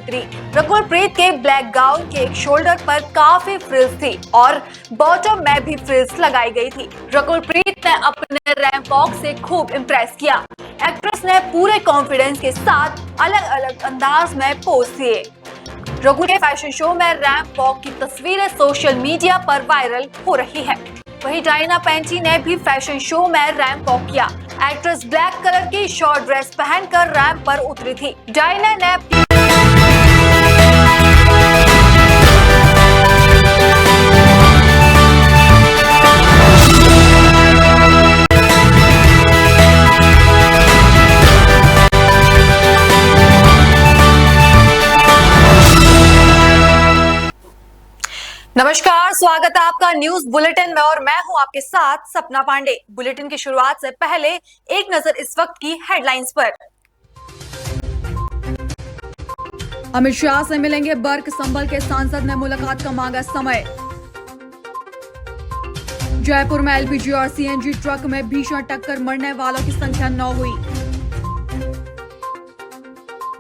उतरी। रकुल प्रीत के black gown के एक शोल्डर पर काफी फ्रिल्स थी और बॉटम में भी फ्रिल्स लगाई गई थी। रकुल प्रीत ने अपने रैंप वॉक से खूब इम्प्रेस किया। एक्ट्रेस ने पूरे कॉन्फिडेंस के साथ अलग अलग अंदाज में पोज दिए। रकुल के फैशन शो में रैंप वॉक की तस्वीरें सोशल मीडिया पर वायरल हो रही है। वहीं डायना पेंटी ने भी फैशन शो में रैंप वॉक किया। एक्ट्रेस ब्लैक कलर की शॉर्ट ड्रेस पहनकर रैंप पर उतरी थी। डायना ने नमस्कार, स्वागत है आपका न्यूज बुलेटिन में और मैं हूं आपके साथ सपना पांडे। बुलेटिन की शुरुआत से पहले एक नजर इस वक्त की हेडलाइंस पर। अमित शाह से मिलेंगे बर्क संभल के सांसद ने मुलाकात का मांगा समय। जयपुर में एलपीजी और सीएनजी ट्रक में भीषण टक्कर, मरने वालों की संख्या 9 हुई।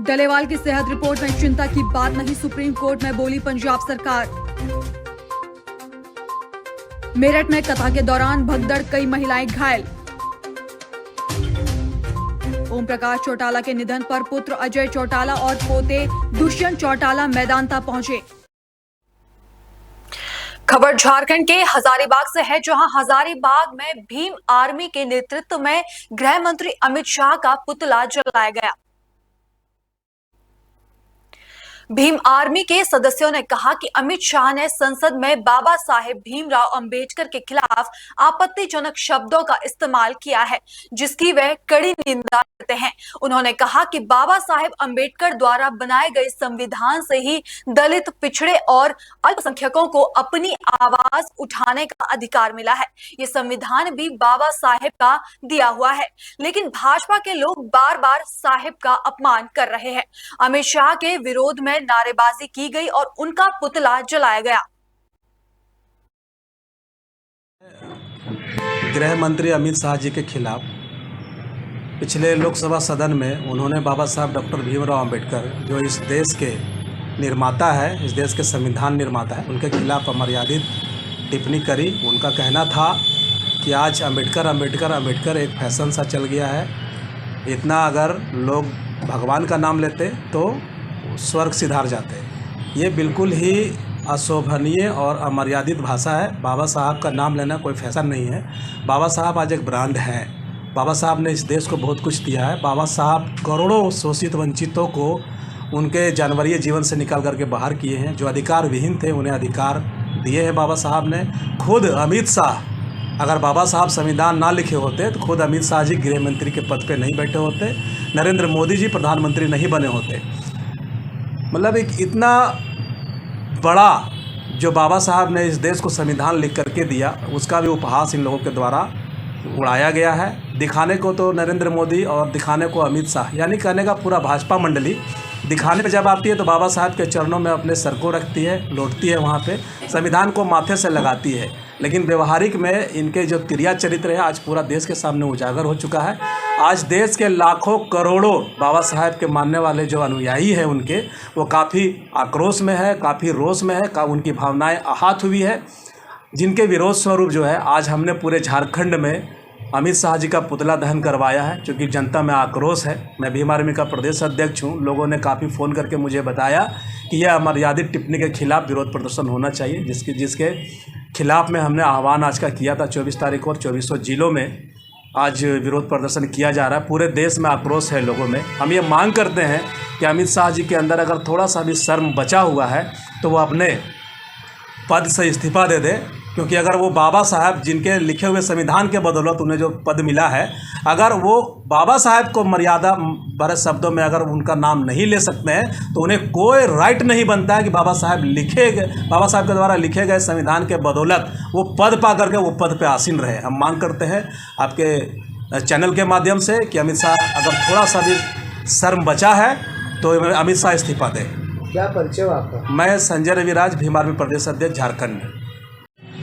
डलेवाल की सेहत रिपोर्ट में चिंता की बात नहीं, सुप्रीम कोर्ट में बोली पंजाब सरकार। मेरठ में कथा के दौरान भगदड़, कई महिलाएं घायल। ओम प्रकाश चौटाला के निधन पर पुत्र अजय चौटाला और पोते दुष्यंत चौटाला मैदानता पहुंचे। खबर झारखंड के हजारीबाग से है, जहां हजारीबाग में भीम आर्मी के नेतृत्व में गृह मंत्री अमित शाह का पुतला जलाया गया। भीम आर्मी के सदस्यों ने कहा कि अमित शाह ने संसद में बाबा साहेब भीमराव अंबेडकर के खिलाफ आपत्तिजनक शब्दों का इस्तेमाल किया है, जिसकी वे कड़ी निंदा करते हैं। उन्होंने कहा कि बाबा साहेब अंबेडकर द्वारा बनाए गए संविधान से ही दलित, पिछड़े और अल्पसंख्यकों को अपनी आवाज उठाने का अधिकार मिला है। ये संविधान भी बाबा साहेब का दिया हुआ है, लेकिन भाजपा के लोग बार बार साहेब का अपमान कर रहे हैं। अमित शाह के विरोध में नारेबाजी की गई और उनका पुतला जलाया गया। गृह मंत्री अमित शाह जी के खिलाफ पिछले लोकसभा सदन में उन्होंने बाबा साहब डॉक्टर भीमराव अंबेडकर, जो इस देश के निर्माता है, इस देश के संविधान निर्माता है, उनके खिलाफ अमर्यादित टिप्पणी करी। उनका कहना था कि आज अंबेडकर एक फैशन सा चल गया है। इतना अगर लोग भगवान का नाम लेते तो स्वर्ग सिधार जाते। ये बिल्कुल ही अशोभनीय और अमर्यादित भाषा है। बाबा साहब का नाम लेना कोई फैशन नहीं है। बाबा साहब आज एक ब्रांड है। बाबा साहब ने इस देश को बहुत कुछ दिया है। बाबा साहब करोड़ों शोषित वंचितों को उनके जानवरीय जीवन से निकाल करके बाहर किए हैं। जो अधिकार विहीन थे उन्हें अधिकार दिए हैं बाबा साहब ने। खुद अमित शाह, अगर बाबा साहब संविधान ना लिखे होते तो खुद अमित शाह जी गृह मंत्री के पद पे नहीं बैठे होते, नरेंद्र मोदी जी प्रधानमंत्री नहीं बने होते। मतलब एक इतना बड़ा जो बाबा साहब ने इस देश को संविधान लिख करके दिया, उसका भी उपहास इन लोगों के द्वारा उड़ाया गया है। दिखाने को तो नरेंद्र मोदी और दिखाने को अमित शाह, यानी कहने का पूरा भाजपा मंडली दिखाने पे जब आती है तो बाबा साहब के चरणों में अपने सर को रखती है, लौटती है, वहाँ पे संविधान को माथे से लगाती है। लेकिन व्यवहारिक में इनके जो तिरिया चरित्र है आज पूरा देश के सामने उजागर हो चुका है। आज देश के लाखों करोड़ों बाबा साहब के मानने वाले जो अनुयायी हैं उनके, वो काफ़ी आक्रोश में है, काफ़ी रोष में है, उनकी भावनाएं आहत हुई है, जिनके विरोध स्वरूप जो है आज हमने पूरे झारखंड में अमित शाह जी का पुतला दहन करवाया है। क्योंकि जनता में आक्रोश है। मैं भीम आर्मी का प्रदेश अध्यक्ष हूँ। लोगों ने काफ़ी फ़ोन करके मुझे बताया कि यह अमर्यादित टिप्पणी के खिलाफ विरोध प्रदर्शन होना चाहिए, जिसके खिलाफ में हमने आह्वान आज का किया था। 24 तारीख को और 2400 जिलों में आज विरोध प्रदर्शन किया जा रहा है। पूरे देश में आक्रोश है लोगों में। हम ये मांग करते हैं कि अमित शाह जी के अंदर अगर थोड़ा सा भी शर्म बचा हुआ है तो वो अपने पद से इस्तीफा दे दे। क्योंकि अगर वो बाबा साहब जिनके लिखे हुए संविधान के बदौलत उन्हें जो पद मिला है, अगर वो बाबा साहब को मर्यादा भरे शब्दों में अगर उनका नाम नहीं ले सकते हैं तो उन्हें कोई राइट नहीं बनता है कि बाबा साहब के द्वारा लिखे गए संविधान के बदौलत वो पद पा करके वो पद पे आसीन रहे। हम मांग करते हैं आपके चैनल के माध्यम से कि अमित शाह अगर थोड़ा सा भी शर्म बचा है तो अमित शाह इस्तीफा दें। क्या परिचय आपका? मैं संजय रविराज, भीम आर्मी प्रदेश अध्यक्ष, झारखंड।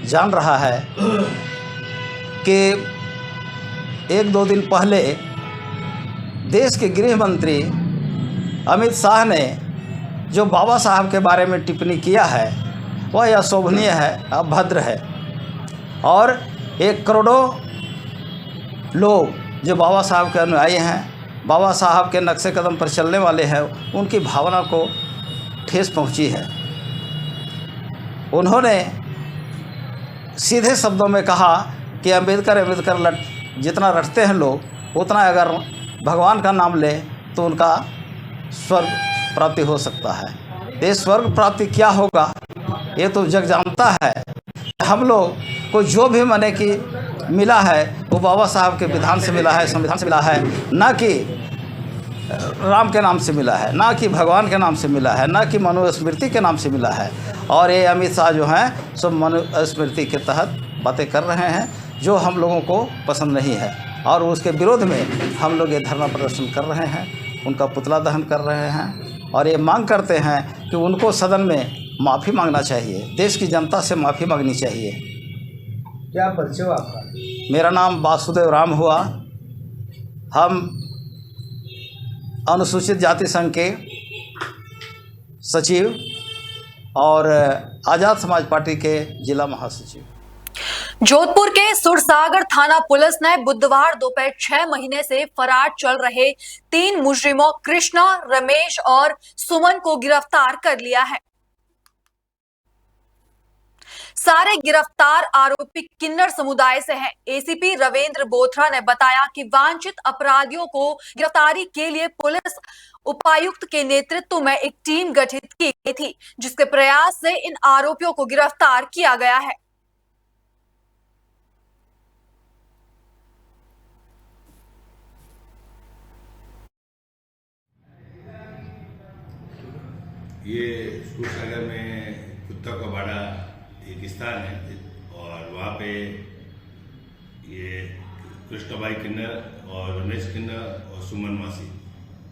जान रहा है कि 1-2 दिन पहले देश के गृह मंत्री अमित शाह ने जो बाबा साहब के बारे में टिप्पणी किया है वह अशोभनीय है, अभद्र है। और एक करोड़ों लोग जो बाबा साहब के अनुयायी हैं, बाबा साहब के नक्शे कदम पर चलने वाले हैं, उनकी भावना को ठेस पहुंची है। उन्होंने सीधे शब्दों में कहा कि अम्बेडकर जितना रटते हैं लोग, उतना अगर भगवान का नाम ले तो उनका स्वर्ग प्राप्ति हो सकता है। ये स्वर्ग प्राप्ति क्या होगा ये तो जग जानता है। हम लोग को जो भी माने कि मिला है वो बाबा साहब के विधान से मिला है, संविधान से मिला है, ना कि राम के नाम से मिला है, ना कि भगवान के नाम से मिला है, ना कि मनुस्मृति के नाम से मिला है। और ये अमित शाह जो हैं सब मनुस्मृति के तहत बातें कर रहे हैं जो हम लोगों को पसंद नहीं है, और उसके विरोध में हम लोग ये धरना प्रदर्शन कर रहे हैं, उनका पुतला दहन कर रहे हैं और ये मांग करते हैं कि उनको सदन में माफ़ी मांगना चाहिए, देश की जनता से माफ़ी मांगनी चाहिए। क्या परिचय हुआ आपका? मेरा नाम वासुदेव राम हुआ। हम अनुसूचित जाति संघ के सचिव और आज़ाद समाज पार्टी के जिला महासचिव। जोधपुर के सुरसागर थाना पुलिस ने बुधवार दोपहर 6 महीने से फरार चल रहे 3 मुजरिमों कृष्णा, रमेश और सुमन को गिरफ्तार कर लिया है। सारे गिरफ्तार आरोपी किन्नर समुदाय से हैं। एसीपी रविंद्र बोथरा ने बताया कि वांछित अपराधियों को गिरफ्तारी के लिए पुलिस उपायुक्त के नेतृत्व में एक टीम गठित की गई थी, जिसके प्रयास से इन आरोपियों को गिरफ्तार किया गया है। ये सुरसागर में कुत्ता का बाड़ा एक स्थान है और वहाँ पे ये कृष्णभाई किन्नर और रमेश किन्नर और सुमन मासी,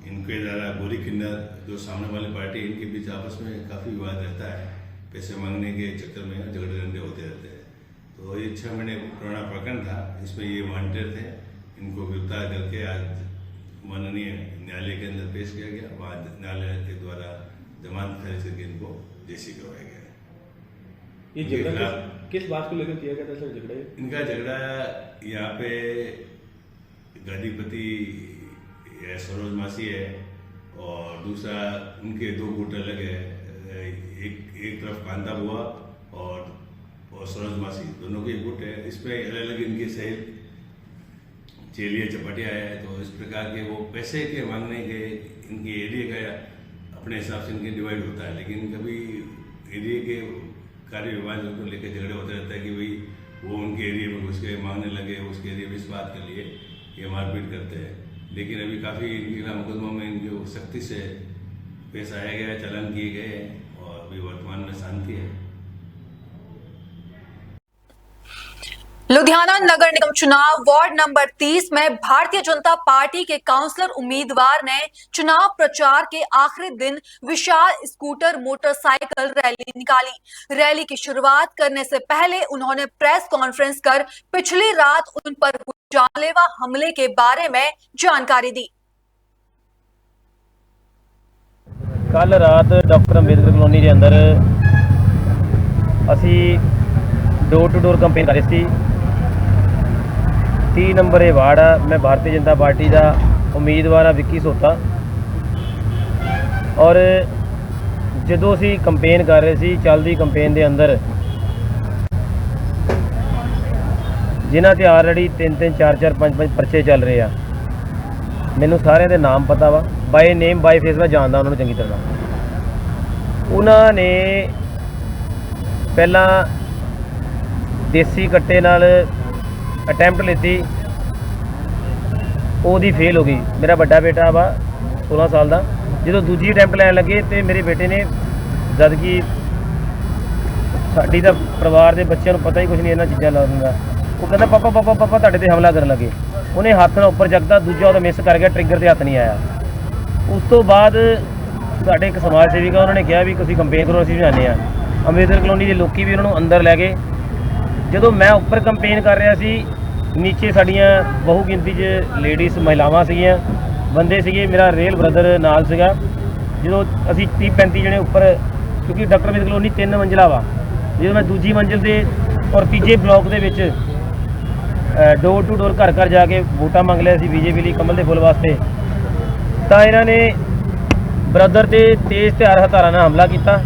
इनके द्वारा गोरी किन्नर जो सामने वाली पार्टी, इनके बीच आपस में काफ़ी विवाद रहता है। पैसे मांगने के चक्कर में झगड़े रंगे होते रहते हैं। तो ये 6 महीने पुराना प्रकरण था, इसमें ये वांटेड थे। इनको गिरफ्तार करके आज माननीय न्यायालय के अंदर पेश किया गया। वहाँ न्यायालय के द्वारा जमानत खारिज करके इनको जेसी करवाया गया। ये झगड़ा किस बात को लेकर किया गया था सर? झगड़ा इनका झगड़ा यहाँ पे गादीपति सरोज मासी है और दूसरा उनके 2 गुट अलग है। एक तरफ कांता बुआ और सरोज मासी, दोनों के गुट है। इसमें अलग अलग इनके सहित चेलिया चपाटिया है। तो इस प्रकार के वो पैसे के मांगने के इनके एरिया का अपने हिसाब से इनके डिवाइड होता है, लेकिन कभी एरिया के कार्य विवाद को लेकर झगड़े होते रहता है कि भाई वो उनके एरिया में घुस के मांगने लगे, उसके एरिया में इस बात के लिए ये मारपीट करते हैं। लेकिन अभी काफ़ी इनके खिलाफ मुकदमा में इनको सख्ती से पेश आया गया, चालान किए गए और अभी वर्तमान में शांति है। लुधियाना नगर निगम चुनाव वार्ड नंबर 30 में भारतीय जनता पार्टी के काउंसलर उम्मीदवार ने चुनाव प्रचार के आखिरी दिन विशाल स्कूटर मोटरसाइकिल रैली निकाली। रैली की शुरुआत करने से पहले उन्होंने प्रेस कॉन्फ्रेंस कर पिछली रात उन पर जानलेवा हमले के बारे में जानकारी दी। कल रात डॉक्टर अंबेडकर कॉलोनी के अंदर असी डोर टू डोर कंपेन कर रहे थे। 30 नंबर ये वार्ड आ, मैं भारतीय जनता पार्टी का उम्मीदवार आ विक्की सोता। और जो असी कंपेन कर रहे थे, चलती कंपेन के अंदर जिन्हों से ऑलरेडी 3-3, 4-4, 5-5 परचे चल रहे हैं, मैनू सारे के नाम पता वा, बाय नेम बाय फेस मैं जानता उन्होंने चंगी तरह। उन्होंने पहला देसी कट्टे नाल अटैम्प्ट लीती, ओदी फेल हो गई। मेरा बड़ा बेटा वा 16 साल का, जो दूजी अटैम्प्ट लैन लगे तो मेरे बेटे ने, जबकि साडी दा परिवार के बच्चों को पता ही कुछ नहीं इन्हां चीज़ां लाउण दा, वो कहता पापा पापा पापा तुहाडे ते हमला करन लगे। उन्हें हाथ नाल उपर जगदा, दूजा उहदा मिस कर गया, ट्रिगर ते हथ नहीं आया। उस तो बाद साडे एक समाज सेवी का उन्होंने कहा भी तुसीं कंपेन करो, असीं जाने आ। अंबेडकर कॉलोनी के लोग भी उन्होंने अंदर लै गए। जो मैं उपर कंपेन कर रहा सी, नीचे साड़ियाँ बहु गिनती च लेडीज़ महिलावां सीगियां, बंदे सीगे, मेरा रेल ब्रदर नाल सीगा। ਜਦੋਂ ਅਸੀਂ 30-35 ਜਣੇ ਉੱਪਰ, ਕਿਉਂਕਿ ਡਾਕਟਰ ਅੰਬੇਦਕਰ ਕਲੋਨੀ 3 ਮੰਜ਼ਿਲਾ ਵਾ, ਜਦੋਂ ਮੈਂ ਦੂਜੀ ਮੰਜ਼ਿਲ ਤੇ ਔਰ ਤੀਜੇ ਬਲਾਕ ਦੇ ਵਿੱਚ ਡੋਰ ਟੂ ਡੋਰ ਘਰ ਘਰ ਜਾ ਕੇ ਵੋਟਾਂ ਮੰਗ ਲਿਆ ਸੀ ਬੀਜੇਪੀ ਲਈ ਕਮਲ ਦੇ ਫੁੱਲ ਵਾਸਤੇ, ਤਾਂ ਇਹਨਾਂ ਨੇ ਬ੍ਰਦਰ ਤੇ ਤੇਜ਼ ਧਾਰ ਹਥਿਆਰਾਂ ਨਾਲ ਹਮਲਾ ਕੀਤਾ।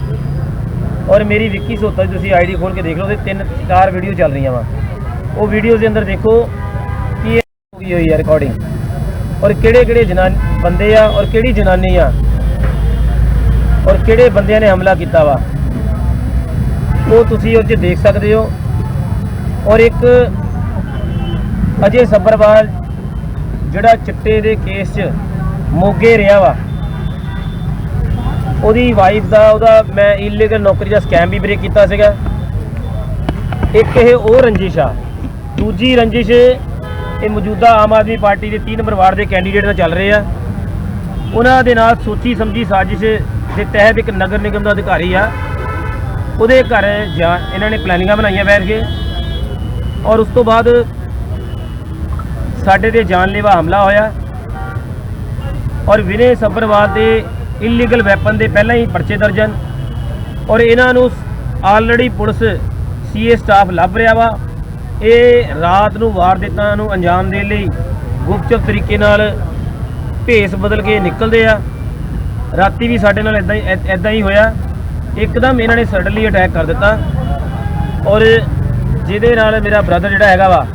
ਔਰ ਮੇਰੀ ਵਿੱਕੀ ਸੋਤਾ ਦੀ ਤੁਸੀਂ ਆਈਡੀ ਖੋਲ ਕੇ ਦੇਖ ਲਓ, ਉਹਦੇ 3-4 ਵੀਡੀਓ ਚੱਲ ਰਹੀਆਂ ਵਾ। ਉਹ ਵੀਡੀਓ ਦੇ ਅੰਦਰ ਦੇਖੋ ਕਿ ਇਹ ਹੋਈ ਹੋਈ ਹੈ ਰਿਕਾਰਡਿੰਗ, ਔਰ ਕਿਹੜੇ ਬੰਦੇ ਆ ਔਰ ਕਿਹੜੀ ਜਨਾਨੀ ਆ ਔਰ ਕਿਹੜੇ ਬੰਦਿਆਂ ਨੇ ਹਮਲਾ ਕੀਤਾ ਵਾ, ਉਹ ਤੁਸੀਂ ਉਹ 'ਚ ਦੇਖ ਸਕਦੇ ਹੋ। ਔਰ ਇੱਕ ਅਜੇ ਸੱਭਰਵਾਲ ਜਿਹੜਾ ਚਿੱਟੇ ਦੇ ਕੇਸ 'ਚ ਮੋਗੇ ਰਿਹਾ ਵਾ, ਉਹਦੀ ਵਾਈਫ ਦਾ ਉਹਦਾ ਮੈਂ ਇਲੀਗਲ ਨੌਕਰੀ ਦਾ ਸਕੈਮ ਵੀ ਬ੍ਰੇਕ ਕੀਤਾ ਸੀਗਾ। ਇੱਕ ਇਹ ਉਹ ਰੰਜਿਸ਼ ਆ। ਦੂਜੀ ਰੰਜਿਸ਼ ਇਹ ਮੌਜੂਦਾ ਆਮ ਆਦਮੀ ਪਾਰਟੀ ਦੇ 3 ਨੰਬਰ ਵਾਰਡ ਦੇ ਕੈਂਡੀਡੇਟ ਨਾਲ ਚੱਲ ਰਹੇ ਆ। ਉਹਨਾਂ ਦੇ ਨਾਲ ਸੋਚੀ ਸਮਝੀ ਸਾਜ਼ਿਸ਼ ਦੇ ਤਹਿਤ ਇੱਕ ਨਗਰ ਨਿਗਮ ਦਾ ਅਧਿਕਾਰੀ ਆ, ਉਹਦੇ ਘਰ ਇਹਨਾਂ ਨੇ ਪਲੈਨਿੰਗਾਂ ਬਣਾਈਆਂ ਬੈਠ ਕੇ, ਔਰ ਉਸ ਤੋਂ ਬਾਅਦ ਸਾਡੇ ਤੇ ਜਾਨਲੇਵਾ ਹਮਲਾ ਹੋਇਆ। ਔਰ ਵਿਨੇ ਸੱਭਰਵਾਲ ਦੇ ਇਲੀਗਲ ਵੈਪਨ ਦੇ ਪਹਿਲਾਂ ਹੀ ਪਰਚੇ ਦਰਜ ਹਨ, ਔਰ ਇਹਨਾਂ ਨੂੰ ਆਲਰੇਡੀ ਪੁਲਿਸ ਸੀਏ ਸਟਾਫ ਲੱਭ ਰਿਹਾ ਵਾ। ਇਹ ਰਾਤ ਨੂੰ ਵਾਰਦਾਤਾਂ ਨੂੰ ਅੰਜਾਮ ਦੇਣ ਲਈ ਗੁਪਚੁਪ ਤਰੀਕੇ ਨਾਲ ਭੇਸ ਬਦਲ ਕੇ ਨਿਕਲਦੇ ਆ। ਰਾਤੀ ਵੀ ਸਾਡੇ ਨਾਲ ਇਦਾਂ ਹੀ ਹੋਇਆ। ਇੱਕਦਮ ਇਹਨਾਂ ਨੇ ਸਡਨਲੀ ਅਟੈਕ ਕਰ ਦਿੱਤਾ, ਔਰ ਜਿਹਦੇ ਨਾਲ ਮੇਰਾ ਬ੍ਰਦਰ ਜਿਹੜਾ ਹੈਗਾ ਵਾ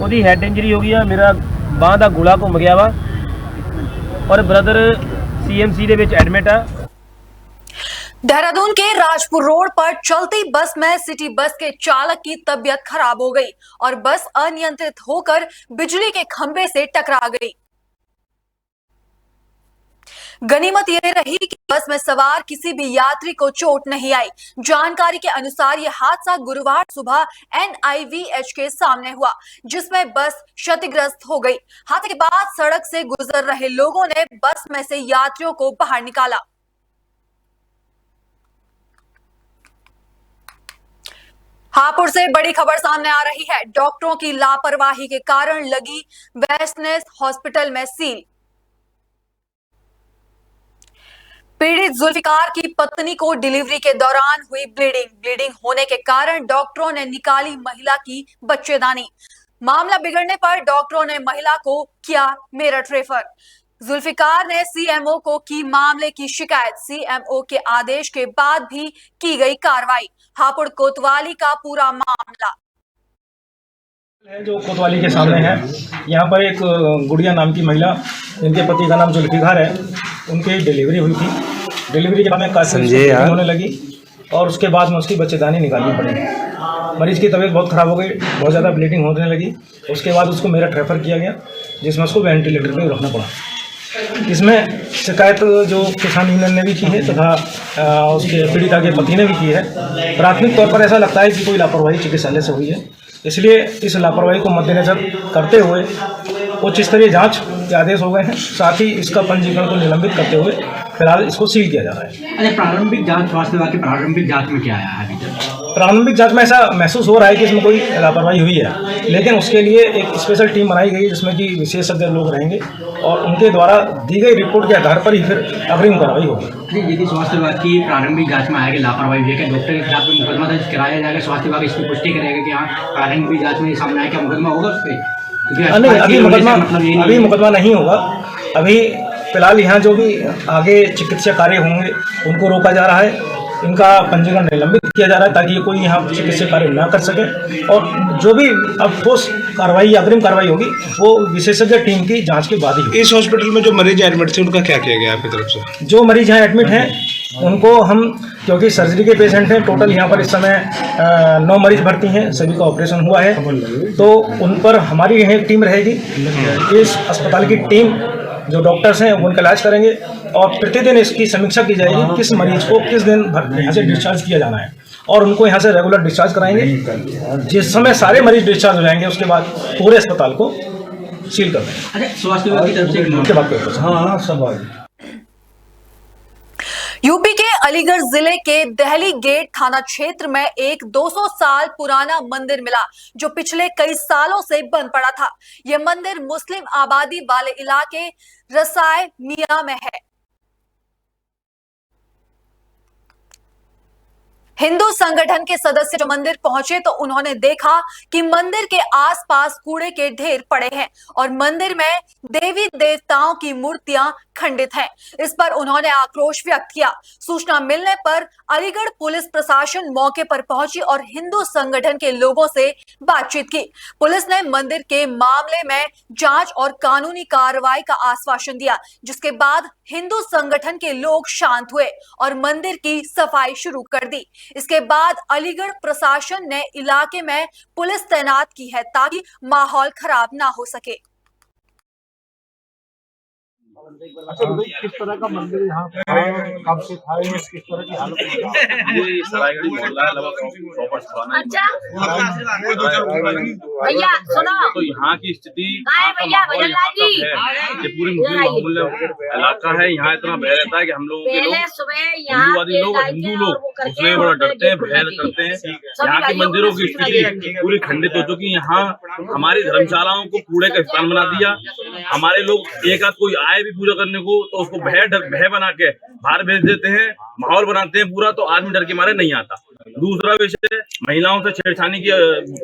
ਉਹਦੀ ਹੈਡ ਇੰਜਰੀ ਹੋ ਗਈ ਆ, ਮੇਰਾ ਬਾਂਹ ਦਾ ਗੋਲਾ ਘੁੰਮ ਗਿਆ ਵਾ, ਔਰ ਬ੍ਰਦਰ सीएमसी ਦੇ ਵਿੱਚ ਐਡਮਿਟ ਆ। देहरादून के राजपुर रोड पर चलती बस में सिटी बस के चालक की तबीयत खराब हो गई और बस अनियंत्रित होकर बिजली के खंभे से टकरा गई। गनीमत यह रही कि बस में सवार किसी भी यात्री को चोट नहीं आई। जानकारी के अनुसार यह हादसा गुरुवार सुबह NIVH के सामने हुआ, जिसमें बस क्षतिग्रस्त हो गई। हादसे के बाद सड़क से गुजर रहे लोगों ने बस में से यात्रियों को बाहर निकाला। हापुड़ से बड़ी खबर सामने आ रही है। डॉक्टरों की लापरवाही के कारण लगी वेस्टनेस हॉस्पिटल में सील। पीड़ित जुल्फिकार की पत्नी को डिलीवरी के दौरान हुई ब्लीडिंग होने के कारण डॉक्टरों ने निकाली महिला की बच्चेदानी। मामला बिगड़ने पर डॉक्टरों ने महिला को किया मेरठ रेफर। जुल्फिकार ने सीएमओ को की मामले की शिकायत। सीएमओ के आदेश के बाद भी की गई कार्रवाई। हापुड़ कोतवाली का पूरा मामला है जो कोतवाली के सामने है। यहाँ पर एक गुड़िया नाम की महिला, जिनके पति का नाम जुल्फिकार है, उनकी डिलीवरी हुई थी। डिलीवरी के बाद में काफी होने लगी और उसके बाद में उसकी बच्चेदानी निकालनी पड़ी। मरीज की तबीयत बहुत ख़राब हो गई, बहुत ज़्यादा ब्लीडिंग होने लगी। उसके बाद उसको मेरठ रेफर किया गया, जिसमें उसको वेंटिलेटर पर रखना पड़ा। इसमें शिकायत जो किसान यूनियन ने भी की है तथा उसके पीड़िता के पति ने भी की है। प्राथमिक तौर पर ऐसा लगता है कि कोई लापरवाही चिकित्सालय से हुई है, इसलिए इस लापरवाही को मद्देनजर करते हुए उच्च स्तरीय जांच के आदेश हो गए हैं। साथ ही इसका पंजीकरण को निलंबित करते हुए फिलहाल इसको सील किया जा रहा है। अच्छा, प्रारंभिक जांच, स्वास्थ्य विभाग की प्रारंभिक जांच में क्या आया है अभी तक? प्रारंभिक जांच में ऐसा महसूस हो रहा है कि इसमें कोई लापरवाही हुई है, लेकिन उसके लिए एक स्पेशल टीम बनाई गई है जिसमें कि विशेषज्ञ लोग रहेंगे और उनके द्वारा दी गई रिपोर्ट के आधार पर ही फिर अग्रिम कार्रवाई होगी। यदि स्वास्थ्य विभाग की प्रारंभिक जांच में आएगी लापरवाही हुई है, डॉक्टर के खिलाफ मुकदमा दर्ज कराया जाएगा? स्वास्थ्य विभाग इसकी पुष्टि करेगा कि हाँ प्रारंभिक जांच में सामने आया, क्या मुकदमा होगा उस पर? अभी मुकदमा नहीं होगा। अभी फिलहाल यहाँ जो भी आगे चिकित्सा कार्य होंगे उनको रोका जा रहा है, इनका पंजीकरण निलंबित किया जा रहा है ताकि कोई यहाँ चिकित्सा कार्य ना कर सके। और जो भी अब ठोस कार्रवाई अग्रिम कार्रवाई होगी वो विशेषज्ञ टीम की जांच के बाद ही होगी। इस हॉस्पिटल में जो मरीज एडमिट थे उनका क्या किया गया आपकी तरफ से? जो मरीज यहाँ एडमिट हैं उनको हम, क्योंकि सर्जरी के पेशेंट हैं, टोटल यहाँ पर इस समय 9 मरीज भर्ती हैं, सभी का ऑपरेशन हुआ है, तो उन पर हमारी यहाँ एक टीम रहेगी। इस अस्पताल की टीम जो डॉक्टर्स हैं वो उनका इलाज करेंगे और प्रतिदिन इसकी समीक्षा की जाएगी किस मरीज को किस दिन यहाँ से डिस्चार्ज किया जाना है और उनको यहाँ से रेगुलर डिस्चार्ज कराएंगे। जिस समय सारे मरीज डिस्चार्ज हो जाएंगे उसके बाद पूरे अस्पताल को सील कर देंगे। अच्छा, स्वास्थ्य विभाग की तरफ से उसके बाद हाँ सब यूपी के अलीगढ़ जिले के दहली गेट थाना क्षेत्र में एक 200 साल पुराना मंदिर मिला जो पिछले कई सालों से बंद पड़ा था। यह मंदिर मुस्लिम आबादी वाले इलाके रसाय मियां में है। हिंदू संगठन के सदस्य जो मंदिर पहुंचे तो उन्होंने देखा कि मंदिर के आसपास कूड़े के ढेर पड़े हैं और मंदिर में देवी देवताओं की मूर्तियां खंडित हैं। इस पर उन्होंने आक्रोश व्यक्त किया। सूचना मिलने पर अलीगढ़ पुलिस प्रशासन मौके पर पहुंची और हिंदू संगठन के लोगों से बातचीत की। पुलिस ने मंदिर के मामले में जांच और कानूनी कार्रवाई का आश्वासन दिया, जिसके बाद हिंदू संगठन के लोग शांत हुए और मंदिर की सफाई शुरू कर दी। इसके बाद अलीगढ़ प्रशासन ने इलाके में पुलिस तैनात की है ताकि माहौल खराब ना हो सके। अच्छा भाई, किस तरह का मंदिर यहाँ पे कब से था, किस तरह की हालत है? ये सरायगढ़ी मोहल्ला है, लगभग अच्छा भैया सुनो, तो यहाँ की स्थिति भैया भजनलाल जी, ये पूरी मुस्लिम इलाका है। यहाँ इतना भय रहता है कि हम लोगों के लोग सुबह हिंदूवादी लोग हिंदू लोग उसमें बड़ा डरते हैं, भय करते हैं। यहाँ के मंदिरों की स्थिति पूरी खंडित हो चुकी। यहाँ हमारी धर्मशालाओं को कूड़े का स्थान बना दिया। हमारे लोग एक आध कोई आए भी पूजा करने को तो उसको भय बना के बाहर भेज देते हैं, माहौल बनाते हैं पूरा, तो आदमी डर के मारे नहीं आता। दूसरा विषय, महिलाओं से छेड़छाड़ी की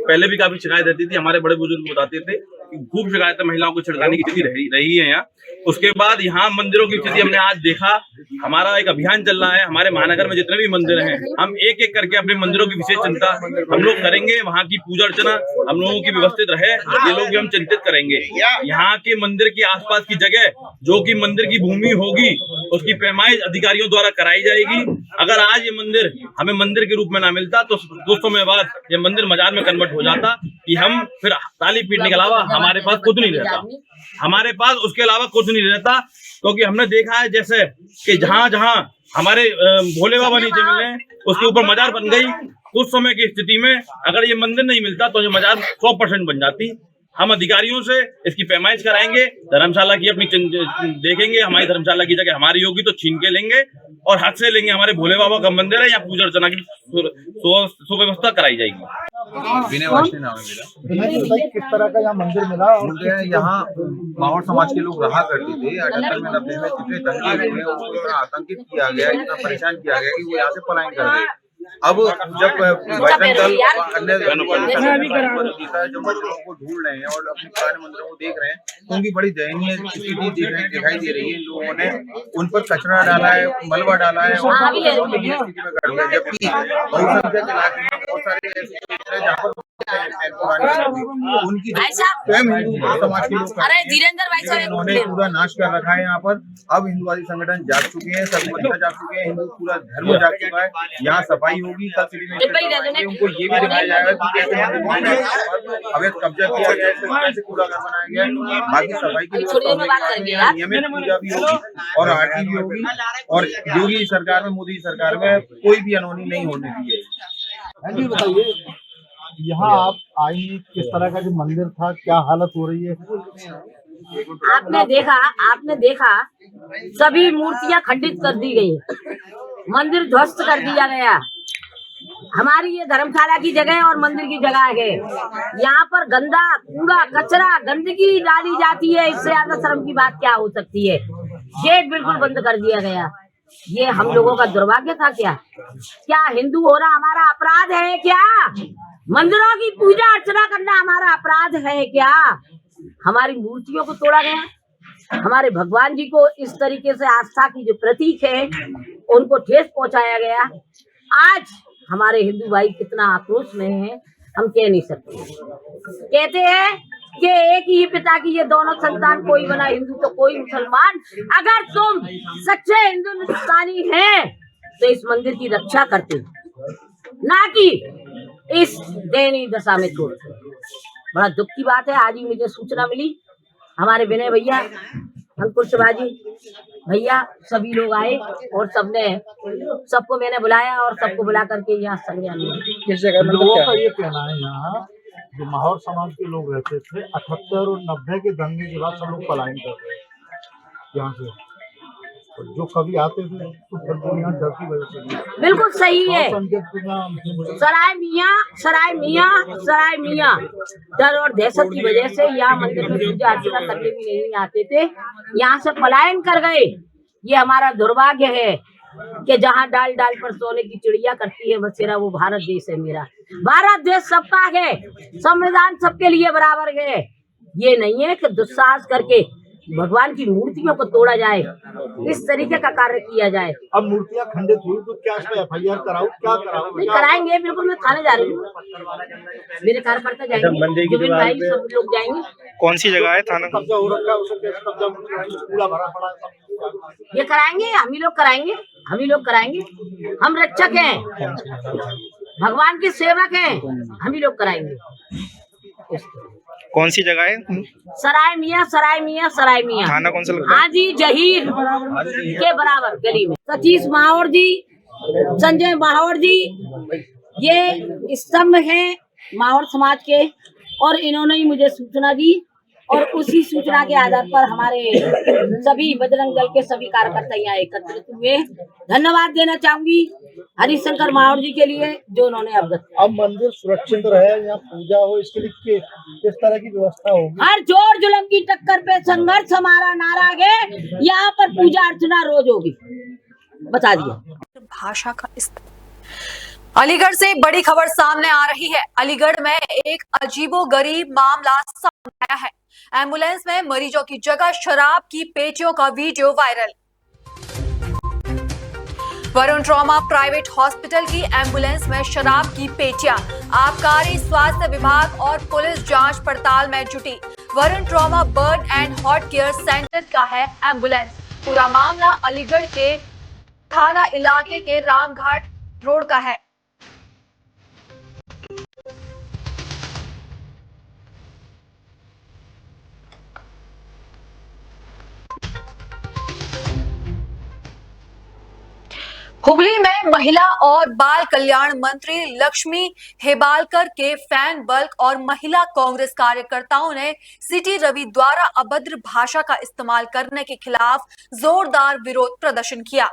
पहले भी काफी शिकायत रहती थी। हमारे बड़े बुजुर्ग बताते थे कि खूब शिकायतें महिलाओं को छेड़छाड़ी की स्थिति रही है यहाँ। उसके बाद यहाँ मंदिरों की स्थिति हमने आज देखा। हमारा एक अभियान चल रहा है, हमारे महानगर में जितने भी मंदिर हैं हम एक एक करके अपने मंदिरों की विशेष चिंता हम लोग करेंगे। वहाँ की पूजा अर्चना हम लोगों की व्यवस्थित रहे, ये लोग भी हम चिंतित करेंगे। यहाँ के मंदिर के आसपास की जगह जो कि मंदिर की भूमि होगी उसकी पैमाइश अधिकारियों द्वारा कराई जाएगी। अगर आज ये मंदिर हमें मंदिर के रूप में ना मिलता तो कुछ समय बाद ये मंदिर मजार में कन्वर्ट हो जाता कि हम फिर ताली पीटने के अलावा हमारे पास कुछ नहीं रहता। हमारे पास उसके अलावा कुछ नहीं रहता, क्योंकि हमने देखा है जैसे कि जहाँ जहाँ हमारे भोले बाबा नीचे मिले उसके ऊपर मजार बन गई। कुछ समय की स्थिति में अगर ये मंदिर नहीं मिलता तो ये मजार 100% बन जाती। हम अधिकारियों से इसकी पैमाइश कराएंगे, धर्मशाला की अपनी देखेंगे। हमारी धर्मशाला की जगह हमारी होगी तो छीन के लेंगे और हाथ से लेंगे। हमारे भोले बाबा का मंदिर है, यहाँ पूजा अर्चना की सुव्यवस्था कराई जाएगी। विनय वाशनी नाम है मेरा। किस तरह का यहाँ मंदिर मिला? मुझे यहाँ माहौर समाज के लोग रहा करते थे। 78 में 90 में जितने दंगे हुए उनको इतना आतंकित किया गया, इतना परेशान किया गया कि वो यहाँ से पलायन कर गए। अब जब बजरंग दल अन्य जो मंदिरों को ढूंढ रहे हैं और अपने पुराने मंदिरों को देख रहे हैं तो उनकी बड़ी दयनीय स्थिति दिखाई दे रही है। लोगों ने उन पर कचरा डाला है, मलबा डाला है और स्थिति में कर दिया। जबकि बहुसंख्यक इलाके में बहुत सारे ऐसे जहाँ पर उनकी स्वयं हिंदू समाज के लोग उन्होंने पूरा नाश कर रखा है यहाँ पर। अब हिंदुवादी संगठन जाग चुके हैं, सर्वमतता जाग चुके हैं, हिंदू पूरा धर्म जाग चुका है। यहाँ सफाई होगी, कल सिटी में उनको ये भी दिखाया जाएगा कि कैसे अवैध कब्जा किया गया है, कैसे कूड़ा घर बनाया गया है। बाकी सफाई की नियमित पूजा भी होगी और आरती भी होगी और योगी सरकार में, मोदी सरकार में कोई भी अनहोनी नहीं होने दी है। बताइए, यहाँ आप आई, किस तरह का जो मंदिर था, क्या हालत हो रही है? आपने देखा सभी मूर्तियां खंडित कर दी गई, मंदिर ध्वस्त कर दिया गया। हमारी ये धर्मशाला की जगह और मंदिर की जगह है। यहाँ पर गंदा कूड़ा कचरा गंदगी डाली जाती है। इससे ज्यादा शर्म की बात क्या हो सकती है? गेट बिल्कुल बंद कर दिया गया। ये हम लोगों का दुर्भाग्य था क्या हिंदू होना हमारा अपराध है क्या? मंदिरों की पूजा अर्चना करना हमारा अपराध है क्या? हमारी मूर्तियों को तोड़ा गया, हमारे भगवान जी को इस तरीके से आस्था की जो प्रतीक है उनको ठेस पहुंचाया गया। आज हमारे हिंदू भाई कितना आक्रोश में है हम कह नहीं सकते। कहते हैं कि एक ही पिता की ये दोनों संतान, कोई बना हिंदू तो कोई मुसलमान। अगर तुम सच्चे हिंदुस्तानी हैं तो इस मंदिर की रक्षा करते, ना कि इस दयनीय दशा में छोड़ते। बड़ा दुख की बात है। आज ही मुझे सूचना मिली, हमारे विनय भैया, अंकुर शिवाजी भैया, सभी लोग आए और सबको मैंने बुलाया और सबको बुला करके यहाँ संज्ञान लिया। लोगों का ये कहना है यहाँ जो माहौर समाज के लोग रहते थे 78 और 90 के दंगे के बाद सब लोग पलायन कर रहे हैं यहाँ से। जो कभी आते थे तो फिर वो यहाँ डर की वजह से। बिल्कुल सही है। सराय मियाँ डर और दहशत की वजह से यहाँ मंदिर में पूजा अर्चना करने भी नहीं आते थे, यहाँ से पलायन कर गए। ये हमारा दुर्भाग्य है। कि जहाँ डाल डाल पर सोने की चिड़िया करती है बसेरा, वो भारत देश है मेरा। भारत देश सबका है, संविधान सबके लिए बराबर है। ये नहीं है कि दुस्साहस करके भगवान की मूर्तियों को तोड़ा जाए, इस तरीके का कार्य किया जाए। अब मूर्तियां खंडित हुई तो क्या इस पे FIR कराऊं, क्या कराऊं? नहीं कराएंगे, बिल्कुल। मैं थाने जा रही हूँ, मेरे कार्यकर्ता जाएंगे, जुबिन भाई सब लोग जाएंगे। कौन सी जगह है थाना? कब्जा हो रखा है, उसका कब्जा पूरा भरा पड़ा है। ये कराएंगे, हम ही लोग कराएंगे, हम ही लोग कराएंगे। हम रक्षक हैं, भगवान के सेवक हैं, हम ही लोग कराएंगे। कौन सी जगह है? सराय मियाँ, सराय मियाँ, सराय मियाँ। थाना कौन सा लगता है? हाँ जी, जहीर के बराबर गली में। सतीश माहौर जी, संजय माहौर जी, ये स्तंभ हैं माहौर समाज के, और इन्होंने ही मुझे सूचना दी, और उसी सूचना के आधार पर हमारे सभी बजरंग दल के सभी कार्यकर्ता यहाँ एकत्रित हुए। धन्यवाद देना चाहूंगी हरिशंकर माहौर जी के लिए, जो उन्होंने अवगत। अब मंदिर सुरक्षित रहे, यहाँ पूजा हो, इसके लिए किस तरह की व्यवस्था होगी? हर जोर जुल्म की टक्कर पे संघर्ष हमारा नारा है। यहाँ पर पूजा अर्चना रोज होगी, बता दिया। भाषा का अलीगढ़ से बड़ी खबर सामने आ रही है। अलीगढ़ में एक अजीबोगरीब मामला सामने आया है। एम्बुलेंस में मरीजों की जगह शराब की पेटियों का video viral. Varun trauma private hospital की एम्बुलेंस में शराब की पेटियां। आबकारी, स्वास्थ्य विभाग और पुलिस जांच पड़ताल में जुटी। Varun trauma burn and hot care centre का है एम्बुलेंस। पूरा मामला अलीगढ़ के थाना इलाके के रामघाट रोड का है। हुगली में महिला और बाल कल्याण मंत्री लक्ष्मी हेबालकर के फैन बल्क और महिला कांग्रेस कार्यकर्ताओं ने सिटी रवि द्वारा अभद्र भाषा का इस्तेमाल करने के खिलाफ जोरदार विरोध प्रदर्शन किया।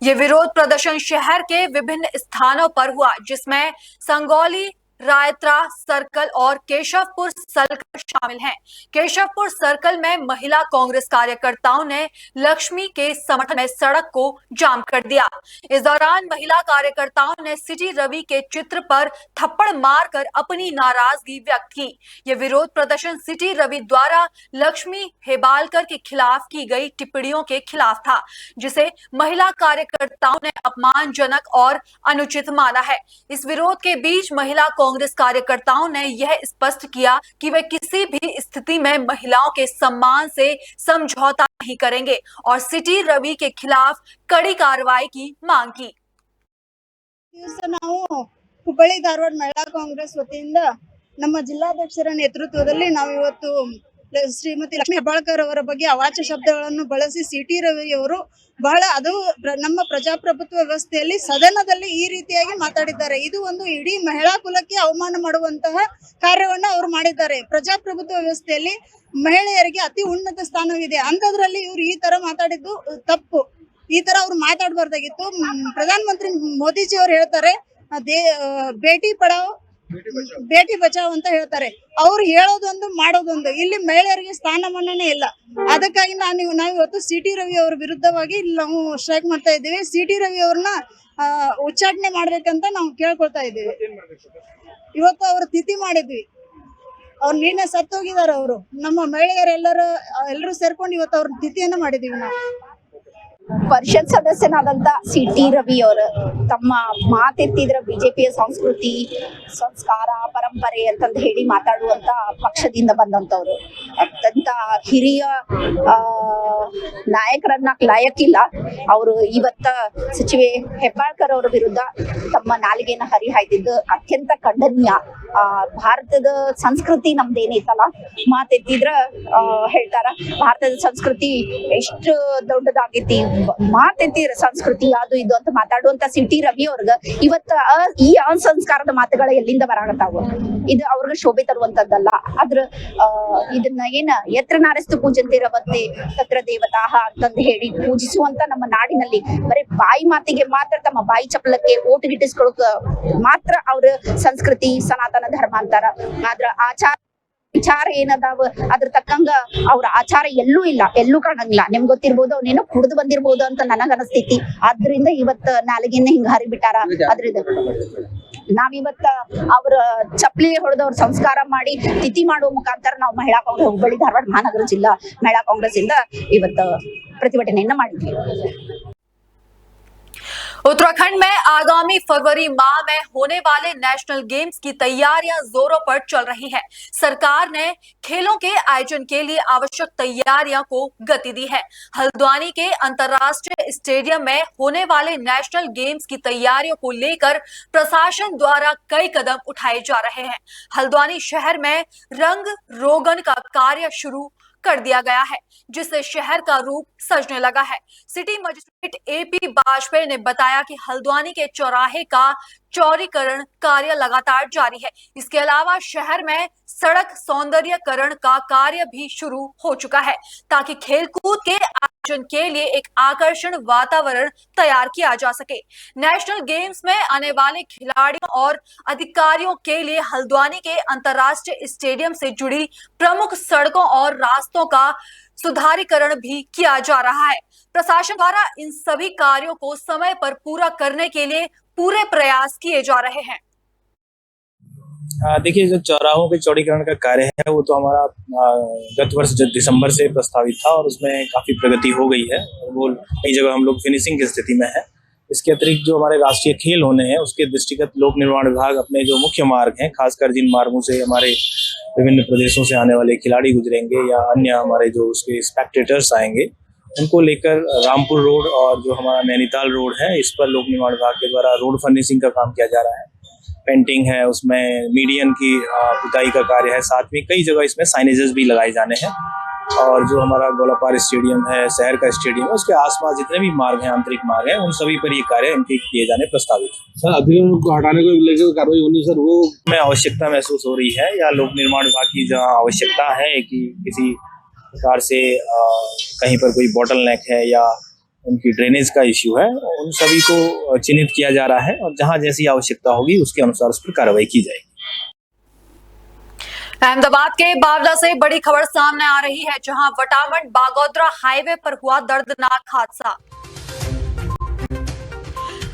ये विरोध प्रदर्शन शहर के विभिन्न स्थानों पर हुआ, जिसमें संगौली, रायत्रा सर्कल और केशवपुर सर्कल शामिल हैं। केशवपुर सर्कल में महिला कांग्रेस कार्यकर्ताओं ने लक्ष्मी के समर्थन में सड़क को जाम कर दिया। इस दौरान महिला कार्यकर्ताओं ने सिटी रवि के चित्र पर थप्पड़ मारकर अपनी नाराजगी व्यक्त की। यह विरोध प्रदर्शन सिटी रवि द्वारा लक्ष्मी हेबालकर के खिलाफ की गई टिप्पणियों के खिलाफ था, जिसे महिला कार्यकर्ताओं ने अपमानजनक और अनुचित माना है। इस विरोध के बीच महिला कांग्रेस कार्यकर्ताओं ने यह स्पष्ट किया कि वे किसी भी स्थिति में महिलाओं के सम्मान से समझौता नहीं करेंगे और सिटी रवि के खिलाफ कड़ी कार्रवाई की मांग की। ನಾವು ಹುಬ್ಬಳ್ಳಿ ಧಾರವಾಡ ಮಹಿಳಾ ಕಾಂಗ್ರೆಸ್ ವತಿಯಿಂದ ನಮ್ಮ ಜಿಲ್ಲಾಧ್ಯಕ್ಷರ ನೇತೃತ್ವದಲ್ಲಿ ನಾವು ಇವತ್ತು ಶ್ರೀಮತಿ ಲಕ್ಷ್ಮೀ ಹೆಬ್ಬಾಳ್ಕರ್ ಅವರ ಬಗ್ಗೆ ಅವಾಚ್ಯ ಶಬ್ದಗಳನ್ನು ಬಳಸಿ ಸಿಟಿ ರವಿ ಅವರು ಬಹಳ ಅದು ನಮ್ಮ ಪ್ರಜಾಪ್ರಭುತ್ವ ವ್ಯವಸ್ಥೆಯಲ್ಲಿ ಸದನದಲ್ಲಿ ಈ ರೀತಿಯಾಗಿ ಮಾತಾಡಿದ್ದಾರೆ. ಇದು ಒಂದು ಇಡೀ ಮಹಿಳಾ ಕುಲಕ್ಕೆ ಅವಮಾನ ಮಾಡುವಂತಹ ಕಾರ್ಯವನ್ನು ಅವರು ಮಾಡಿದ್ದಾರೆ. ಪ್ರಜಾಪ್ರಭುತ್ವ ವ್ಯವಸ್ಥೆಯಲ್ಲಿ ಮಹಿಳೆಯರಿಗೆ ಅತಿ ಉನ್ನತ ಸ್ಥಾನವಿದೆ, ಅಂಥದ್ರಲ್ಲಿ ಇವರು ಈ ತರ ಮಾತಾಡಿದ್ದು ತಪ್ಪು. ಈ ತರ ಅವ್ರು ಮಾತಾಡಬಾರ್ದಾಗಿತ್ತು. ಪ್ರಧಾನಮಂತ್ರಿ ಮೋದಿಜಿ ಅವರು ಹೇಳ್ತಾರೆ ಬೇಟಿ ಪಡಾವ್ ಬೇಟಿ ಬಚಾವ್ ಅಂತ ಹೇಳ್ತಾರೆ. ಅವ್ರು ಹೇಳೋದೊಂದು ಮಾಡೋದೊಂದು. ಇಲ್ಲಿ ಮಹಿಳೆಯರಿಗೆ ಸ್ಥಾನಮಾನನೇ ಇಲ್ಲ. ಅದಕ್ಕಾಗಿ ನಾವು ಇವತ್ತು ಸಿಟಿ ರವಿ ಅವರ ವಿರುದ್ಧವಾಗಿ ಇಲ್ಲಿ ನಾವು ಸ್ಟ್ರೈಕ್ ಮಾಡ್ತಾ ಇದ್ದೀವಿ. ಸಿಟಿ ರವಿ ಅವ್ರನ್ನ ಉಚ್ಚಾಟನೆ ಮಾಡ್ಬೇಕಂತ ನಾವು ಕೇಳ್ಕೊಳ್ತಾ ಇದ್ದೀವಿ. ಇವತ್ತು ಅವ್ರ ತಿಥಿ ಮಾಡಿದ್ವಿ. ಅವ್ರು ನಿನ್ನೆ ಸತ್ತೋಗಿದ್ದಾರೆ. ಅವರು ನಮ್ಮ ಮಹಿಳೆಯರೆಲ್ಲರೂ ಸೇರ್ಕೊಂಡು ಇವತ್ತು ಅವ್ರ ತಿಥಿಯನ್ನ ಮಾಡಿದೀವಿ ನಾವು. ಪರಿಷತ್ ಸದಸ್ಯನಾದಂತ ಸಿಟಿ ರವಿ ಅವರು ತಮ್ಮ ಮಾತೆತ್ತಿದ್ರ ಬಿಜೆಪಿಯ ಸಂಸ್ಕೃತಿ, ಸಂಸ್ಕಾರ, ಪರಂಪರೆ ಅಂತಂದು ಹೇಳಿ ಮಾತಾಡುವಂತ ಪಕ್ಷದಿಂದ ಬಂದಂತವ್ರು. ಅತ್ಯಂತ ಹಿರಿಯ ನಾಯಕರನ್ನ ಲಾಯಕ್ಕಿಲ್ಲ. ಅವರು ಇವತ್ತ ಸಚಿವೆ ಹೆಬ್ಬಾಳ್ಕರ್ ಅವರ ವಿರುದ್ಧ ತಮ್ಮ ನಾಲಿಗೆನ ಹರಿಹಾಯ್ದಿದ್ದು ಅತ್ಯಂತ ಖಂಡನೀಯ. ಭಾರತದ ಸಂಸ್ಕೃತಿ ನಮ್ದೇನೈತಲ್ಲ, ಮಾತೆತ್ತಿದ್ರ ಹೇಳ್ತಾರ ಭಾರತದ ಸಂಸ್ಕೃತಿ ಎಷ್ಟು ದೊಡ್ಡದಾಗೈತಿ, ಮಾತೆತ್ತಿರ ಸಂಸ್ಕೃತಿ ಅದು ಇದು ಅಂತ ಮಾತಾಡುವಂತ ಸಿಟಿ ರವಿ ಅವ್ರಗ ಇವತ್ತ ಈ ಅಸಂಸ್ಕಾರದ ಮಾತುಗಳ ಎಲ್ಲಿಂದ ಬರಾಗತ್ತಾವ? ಇದು ಅವ್ರಿಗೆ ಶೋಭೆ ತರುವಂತದ್ದಲ್ಲ. ಆದ್ರ ಇದನ್ನ ಏನ ಎತ್ರ ನಾರಸ್ತು ಪೂಜಂತೆ ರವತ್ತೆ ತತ್ರ ದೇವತಾಹ ಅಂತಂದು ಹೇಳಿ ಪೂಜಿಸುವಂತ ನಮ್ಮ ನಾಡಿನಲ್ಲಿ ಬರೀ ಬಾಯಿ ಮಾತಿಗೆ ಮಾತ್ರ, ತಮ್ಮ ಬಾಯಿ ಚಪ್ಪಲಕ್ಕೆ ಓಟ್ ಗಿಟ್ಟಿಸ್ಕೊಳಕ್ ಮಾತ್ರ ಅವ್ರ ಸಂಸ್ಕೃತಿ ಸನಾತನ ಧರ್ಮ ಅಂತಾರ. ಆದ್ರ ಆಚಾರ ವಿಚಾರ ಏನದಾವ ಅದ್ರ ತಕ್ಕಂಗ ಅವ್ರ ಆಚಾರ ಎಲ್ಲೂ ಕಾಣಂಗಿಲ್ಲ. ನಿಮ್ಗೆ ಗೊತ್ತಿರ್ಬೋದು ಅವನೇನೋ ಕುಡಿದು ಬಂದಿರ್ಬೋದು ಅಂತ ನನಗ ಅನಸ್ತೈತಿ. ಆದ್ರಿಂದ ಇವತ್ತ ನಾಲ್ಗಿನ ಹಿಂಗ ಹರಿಬಿಟ್ಟಾರ. ಅದ್ರಿಂದ ನಾವಿವತ್ತ ಅವ್ರ ಚಪ್ಪಲಿ ಹೊಡೆದವ್ರ ಸಂಸ್ಕಾರ ಮಾಡಿ ತಿಥಿ ಮಾಡುವ ಮುಖಾಂತರ ನಾವು ಮಹಿಳಾ ಕಾಂಗ್ರೆಸ್ ಹುಬ್ಬಳ್ಳಿ ಧಾರವಾಡ ಮಹಾನಗರ ಜಿಲ್ಲಾ ಮಹಿಳಾ ಕಾಂಗ್ರೆಸ್ ಇಂದ ಇವತ್ತ ಪ್ರತಿಭಟನೆಯನ್ನ ಮಾಡಿದ್ವಿ. उत्तराखंड में आगामी फरवरी माह में होने वाले नेशनल गेम्स की तैयारियां जोरों पर चल रही है। सरकार ने खेलों के आयोजन के लिए आवश्यक तैयारियों को गति दी है। हल्द्वानी के अंतर्राष्ट्रीय स्टेडियम में होने वाले नेशनल गेम्स की तैयारियों को लेकर प्रशासन द्वारा कई कदम उठाए जा रहे हैं। हल्द्वानी शहर में रंग रोगन का कार्य शुरू कर दिया गया है, जिससे शहर का रूप सजने लगा है। सिटी मजिस्ट्रेट AP वाजपेयी ने बताया कि हल्द्वानी के चौराहे का चौड़ीकरण कार्य लगातार जारी है। इसके अलावा शहर में सड़क सौंदर्यकरण का कार्य भी शुरू हो चुका है, ताकि खेलकूद के आयोजन के लिए एक आकर्षण वातावरण तैयार किया जा सके। नेशनल गेम्स में आने वाले खिलाड़ियों और अधिकारियों के लिए हल्द्वानी के अंतर्राष्ट्रीय स्टेडियम से जुड़ी प्रमुख सड़कों और रास्तों का सुधारीकरण भी किया जा रहा है। प्रशासन द्वारा इन सभी कार्यों को समय पर पूरा करने के लिए पूरे प्रयास किए जा रहे हैं। देखिए, जो चौराहों के चौड़ीकरण का कार्य है वो तो हमारा गत वर्ष दिसंबर से प्रस्तावित था और उसमें काफी प्रगति हो गई है। वो कई जगह हम लोग फिनिशिंग की स्थिति में है। इसके अतिरिक्त जो हमारे राष्ट्रीय खेल होने हैं उसके दृष्टिगत लोक निर्माण विभाग अपने जो मुख्य मार्ग हैं, खासकर जिन मार्गों से हमारे विभिन्न प्रदेशों से आने वाले खिलाड़ी गुजरेंगे या अन्य हमारे जो उसके स्पेक्टेटर्स आएंगे, उनको लेकर रामपुर रोड और जो हमारा नैनीताल रोड है, इस पर लोक निर्माण विभाग के द्वारा रोड फर्निशिंग का काम किया जा रहा है। पेंटिंग है, उसमें मीडियन की पुताई का कार्य है। साथ में कई जगह इसमें साइनेजेस भी लगाए जाने हैं। और जो हमारा गोलापार स्टेडियम है, शहर का स्टेडियम है, उसके आसपास जितने भी मार्ग हैं, आंतरिक मार्ग हैं, उन सभी पर ये कार्य इनके किए जाने प्रस्तावित है। सर, अतिक्रमण को हटाने को लेकर कार्रवाई होनी सर, वो में आवश्यकता महसूस हो रही है या लोक निर्माण विभाग की जहाँ आवश्यकता है कि किसी प्रकार से कहीं पर कोई बॉटलनेक है या उनकी ड्रेनेज का इश्यू है, उन सभी को चिन्हित किया जा रहा है और जहां जैसी आवश्यकता होगी उसके अनुसार उस पर कार्रवाई की जाएगी। अहमदाबाद के बावला से बड़ी खबर सामने आ रही है, जहां वटामन बागोदरा हाईवे पर हुआ दर्दनाक हादसा।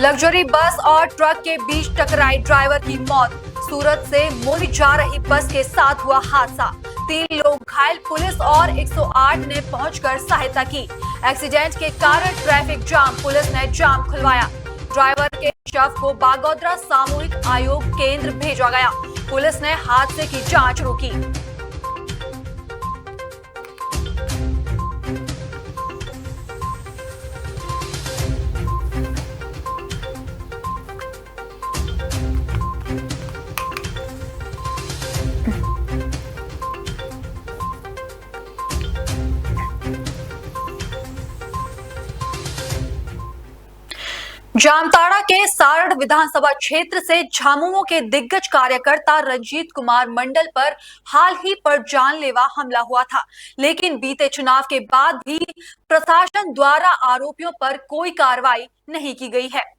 लग्जरी बस और ट्रक के बीच टकराई ड्राइवर की मौत। सूरत से मोली जा रही बस के साथ हुआ हादसा। 3 लोग घायल। पुलिस और 108 ने पहुंचकर सहायता की। एक्सीडेंट के कारण ट्रैफिक जाम। पुलिस ने जाम खुलवाया। ड्राइवर के शव को बागोदरा सामूहिक आयोग केंद्र भेजा गया। पुलिस ने हादसे की जांच रोकी। जामताड़ा के सारड़ विधानसभा क्षेत्र से झामुमो के दिग्गज कार्यकर्ता रंजीत कुमार मंडल पर हाल ही पर जानलेवा हमला हुआ था, लेकिन बीते चुनाव के बाद भी प्रशासन द्वारा आरोपियों पर कोई कार्रवाई नहीं की गई है।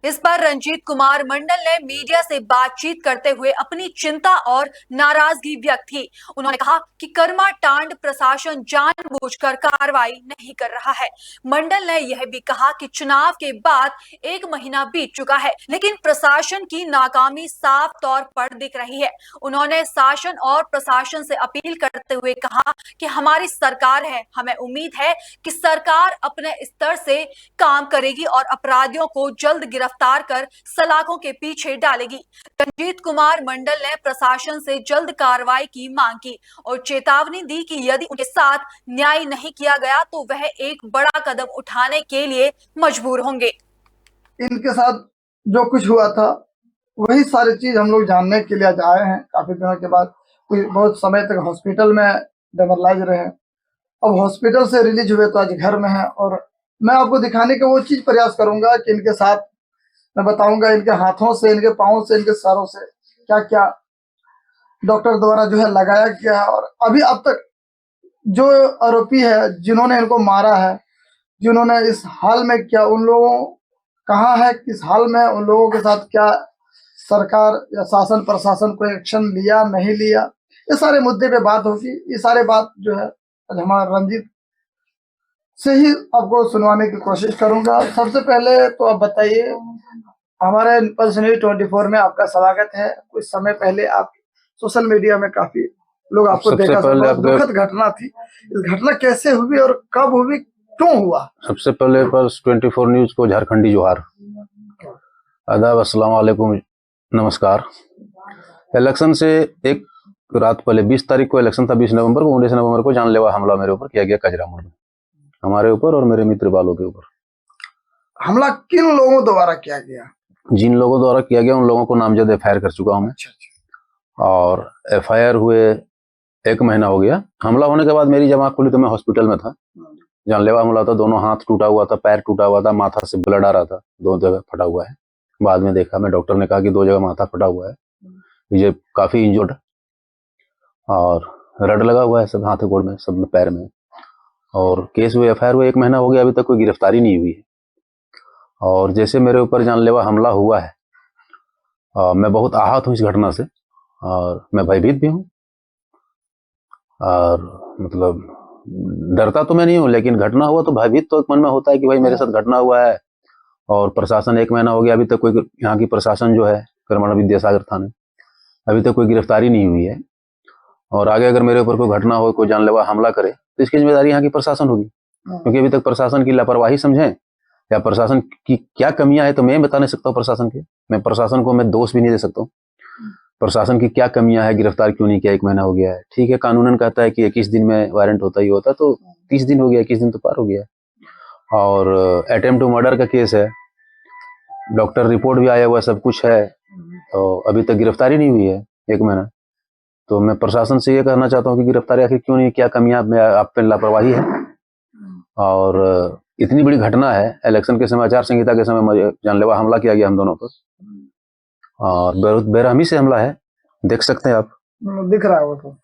इस पर रंजीत कुमार मंडल ने मीडिया से बातचीत करते हुए अपनी चिंता और नाराजगी व्यक्त की। उन्होंने कहा कि कर्माटांड प्रशासन जानबूझकर कार्रवाई नहीं कर रहा है। मंडल ने यह भी कहा कि चुनाव के बाद 1 महीना बीत चुका है, लेकिन प्रशासन की नाकामी साफ तौर पर दिख रही है। उन्होंने शासन और प्रशासन से अपील करते हुए कहा कि हमारी सरकार है, हमें उम्मीद है कि सरकार अपने स्तर से काम करेगी और अपराधियों को जल्द गिरफ्तार कर सलाखों के पीछे डालेगी। रंजीत कुमार मंडल ने प्रशासन से जल्द कार्रवाई की मांग की और चेतावनी दी कि यदि उनके साथ न्याय नहीं किया गया तो वह एक बड़ा कदम उठाने के लिए मजबूर होंगे। इनके साथ जो कुछ हुआ था वही सारी चीज हम लोग जानने के लिए आज आए हैं। काफी दिनों के बाद, बहुत समय तक हॉस्पिटल में डेमरलाइज रहे। अब हॉस्पिटल से रिलीज हुए तो आज घर में है और मैं आपको दिखाने का वो चीज प्रयास करूंगा कि इनके साथ मैं बताऊंगा इनके हाथों से, इनके पाँव से, इनके सरों से क्या क्या डॉक्टर द्वारा जो है लगाया गया है। और अभी अब तक जो आरोपी है, जिन्होंने इनको मारा है, जिन्होंने इस हाल में क्या, उन लोगों कहाँ है, किस हाल में, उन लोगों के साथ क्या सरकार या शासन प्रशासन कोई एक्शन लिया नहीं लिया, ये सारे मुद्दे पे बात होगी। ये सारे बात जो है आज हमारा रंजीत से ही आपको सुनवाने की कोशिश करूंगा। सबसे पहले तो आप बताइए, हमारे पल्स न्यूज 24 में आपका स्वागत है। कुछ समय पहले आप सोशल मीडिया में काफी लोग आपको देखा, दुखद घटना थी। इस घटना कैसे हुई और कब हुई, क्यों हुआ? सबसे पहले पल्स 24 न्यूज को झारखंडी जोहार, आदाब, अस्सलाम वालेकुम, नमस्कार। इलेक्शन से एक रात पहले 20 तारीख को इलेक्शन था, 20 नवंबर को, 19 नवंबर को जानलेवा हमला मेरे ऊपर किया गया कजरा मोड़ में, हमारे ऊपर और मेरे मित्र बालों के ऊपर। हमला किन लोगों द्वारा किया गया? जिन लोगों द्वारा किया गया उन लोगों को नामजद एफआईआर कर चुका हूं मैं। और एफआईआर हुए 1 महीना हो गया। हमला होने के बाद मेरी जब आँख खुली तो मैं हॉस्पिटल में था। जानलेवा हमला था, दोनों हाथ टूटा हुआ था, पैर टूटा हुआ था, माथा से ब्लड आ रहा था, 2 जगह फटा हुआ है। बाद में देखा मैं, डॉक्टर ने कहा कि 2 जगह माथा फटा हुआ है, ये काफी इंजर्ड, और रड लगा हुआ है सब हाथ गोड़ में, सब में, पैर में। और केस हुए, एफआईआर हुए 1 महीना हो गया, अभी तक कोई गिरफ्तारी नहीं हुई है। और जैसे मेरे ऊपर जानलेवा हमला हुआ है, मैं बहुत आहत हूँ इस घटना से, और मैं भयभीत भी हूँ। और मतलब डरता तो मैं नहीं हूँ, लेकिन घटना हुआ तो भयभीत तो मन में होता है कि भाई मेरे साथ घटना हुआ है। और प्रशासन 1 महीना हो गया, अभी तक कोई, यहाँ की प्रशासन जो है कर्मणा विद्यासागर थाने, अभी तक कोई गिरफ्तारी नहीं हुई है। और आगे अगर मेरे ऊपर कोई घटना हो, कोई जानलेवा हमला करे, तो इसकी जिम्मेदारी यहाँ की प्रशासन होगी, क्योंकि अभी तक प्रशासन की लापरवाही समझें या प्रशासन की क्या कमियां है तो मैं बता नहीं सकता हूँ प्रशासन के। मैं प्रशासन को मैं दोष भी नहीं दे सकता हूँ। प्रशासन की क्या कमियां है, गिरफ्तार क्यों नहीं किया, 1 महीना हो गया है। ठीक है, कानूनन कहता है कि 21 दिन में वारंट होता ही होता, तो 30 दिन हो गया, 21 दिन तो पार हो गया। और अटेम्प्ट टू मर्डर का केस है, डॉक्टर रिपोर्ट भी आया हुआ, सब कुछ है, तो अभी तक गिरफ्तारी नहीं हुई है 1 महीना। तो मैं प्रशासन से ये कहना चाहता हूँ कि गिरफ्तारी आखिर क्यों नहीं, क्या कमियां आप पे लापरवाही है। और इतनी बड़ी घटना है, इलेक्शन के समय, आचार संहिता के समय जानलेवा हमला किया गया हम दोनों पर, और बेरहमी से हमला है, देख सकते हैं आप, दिख रहा है वो तो।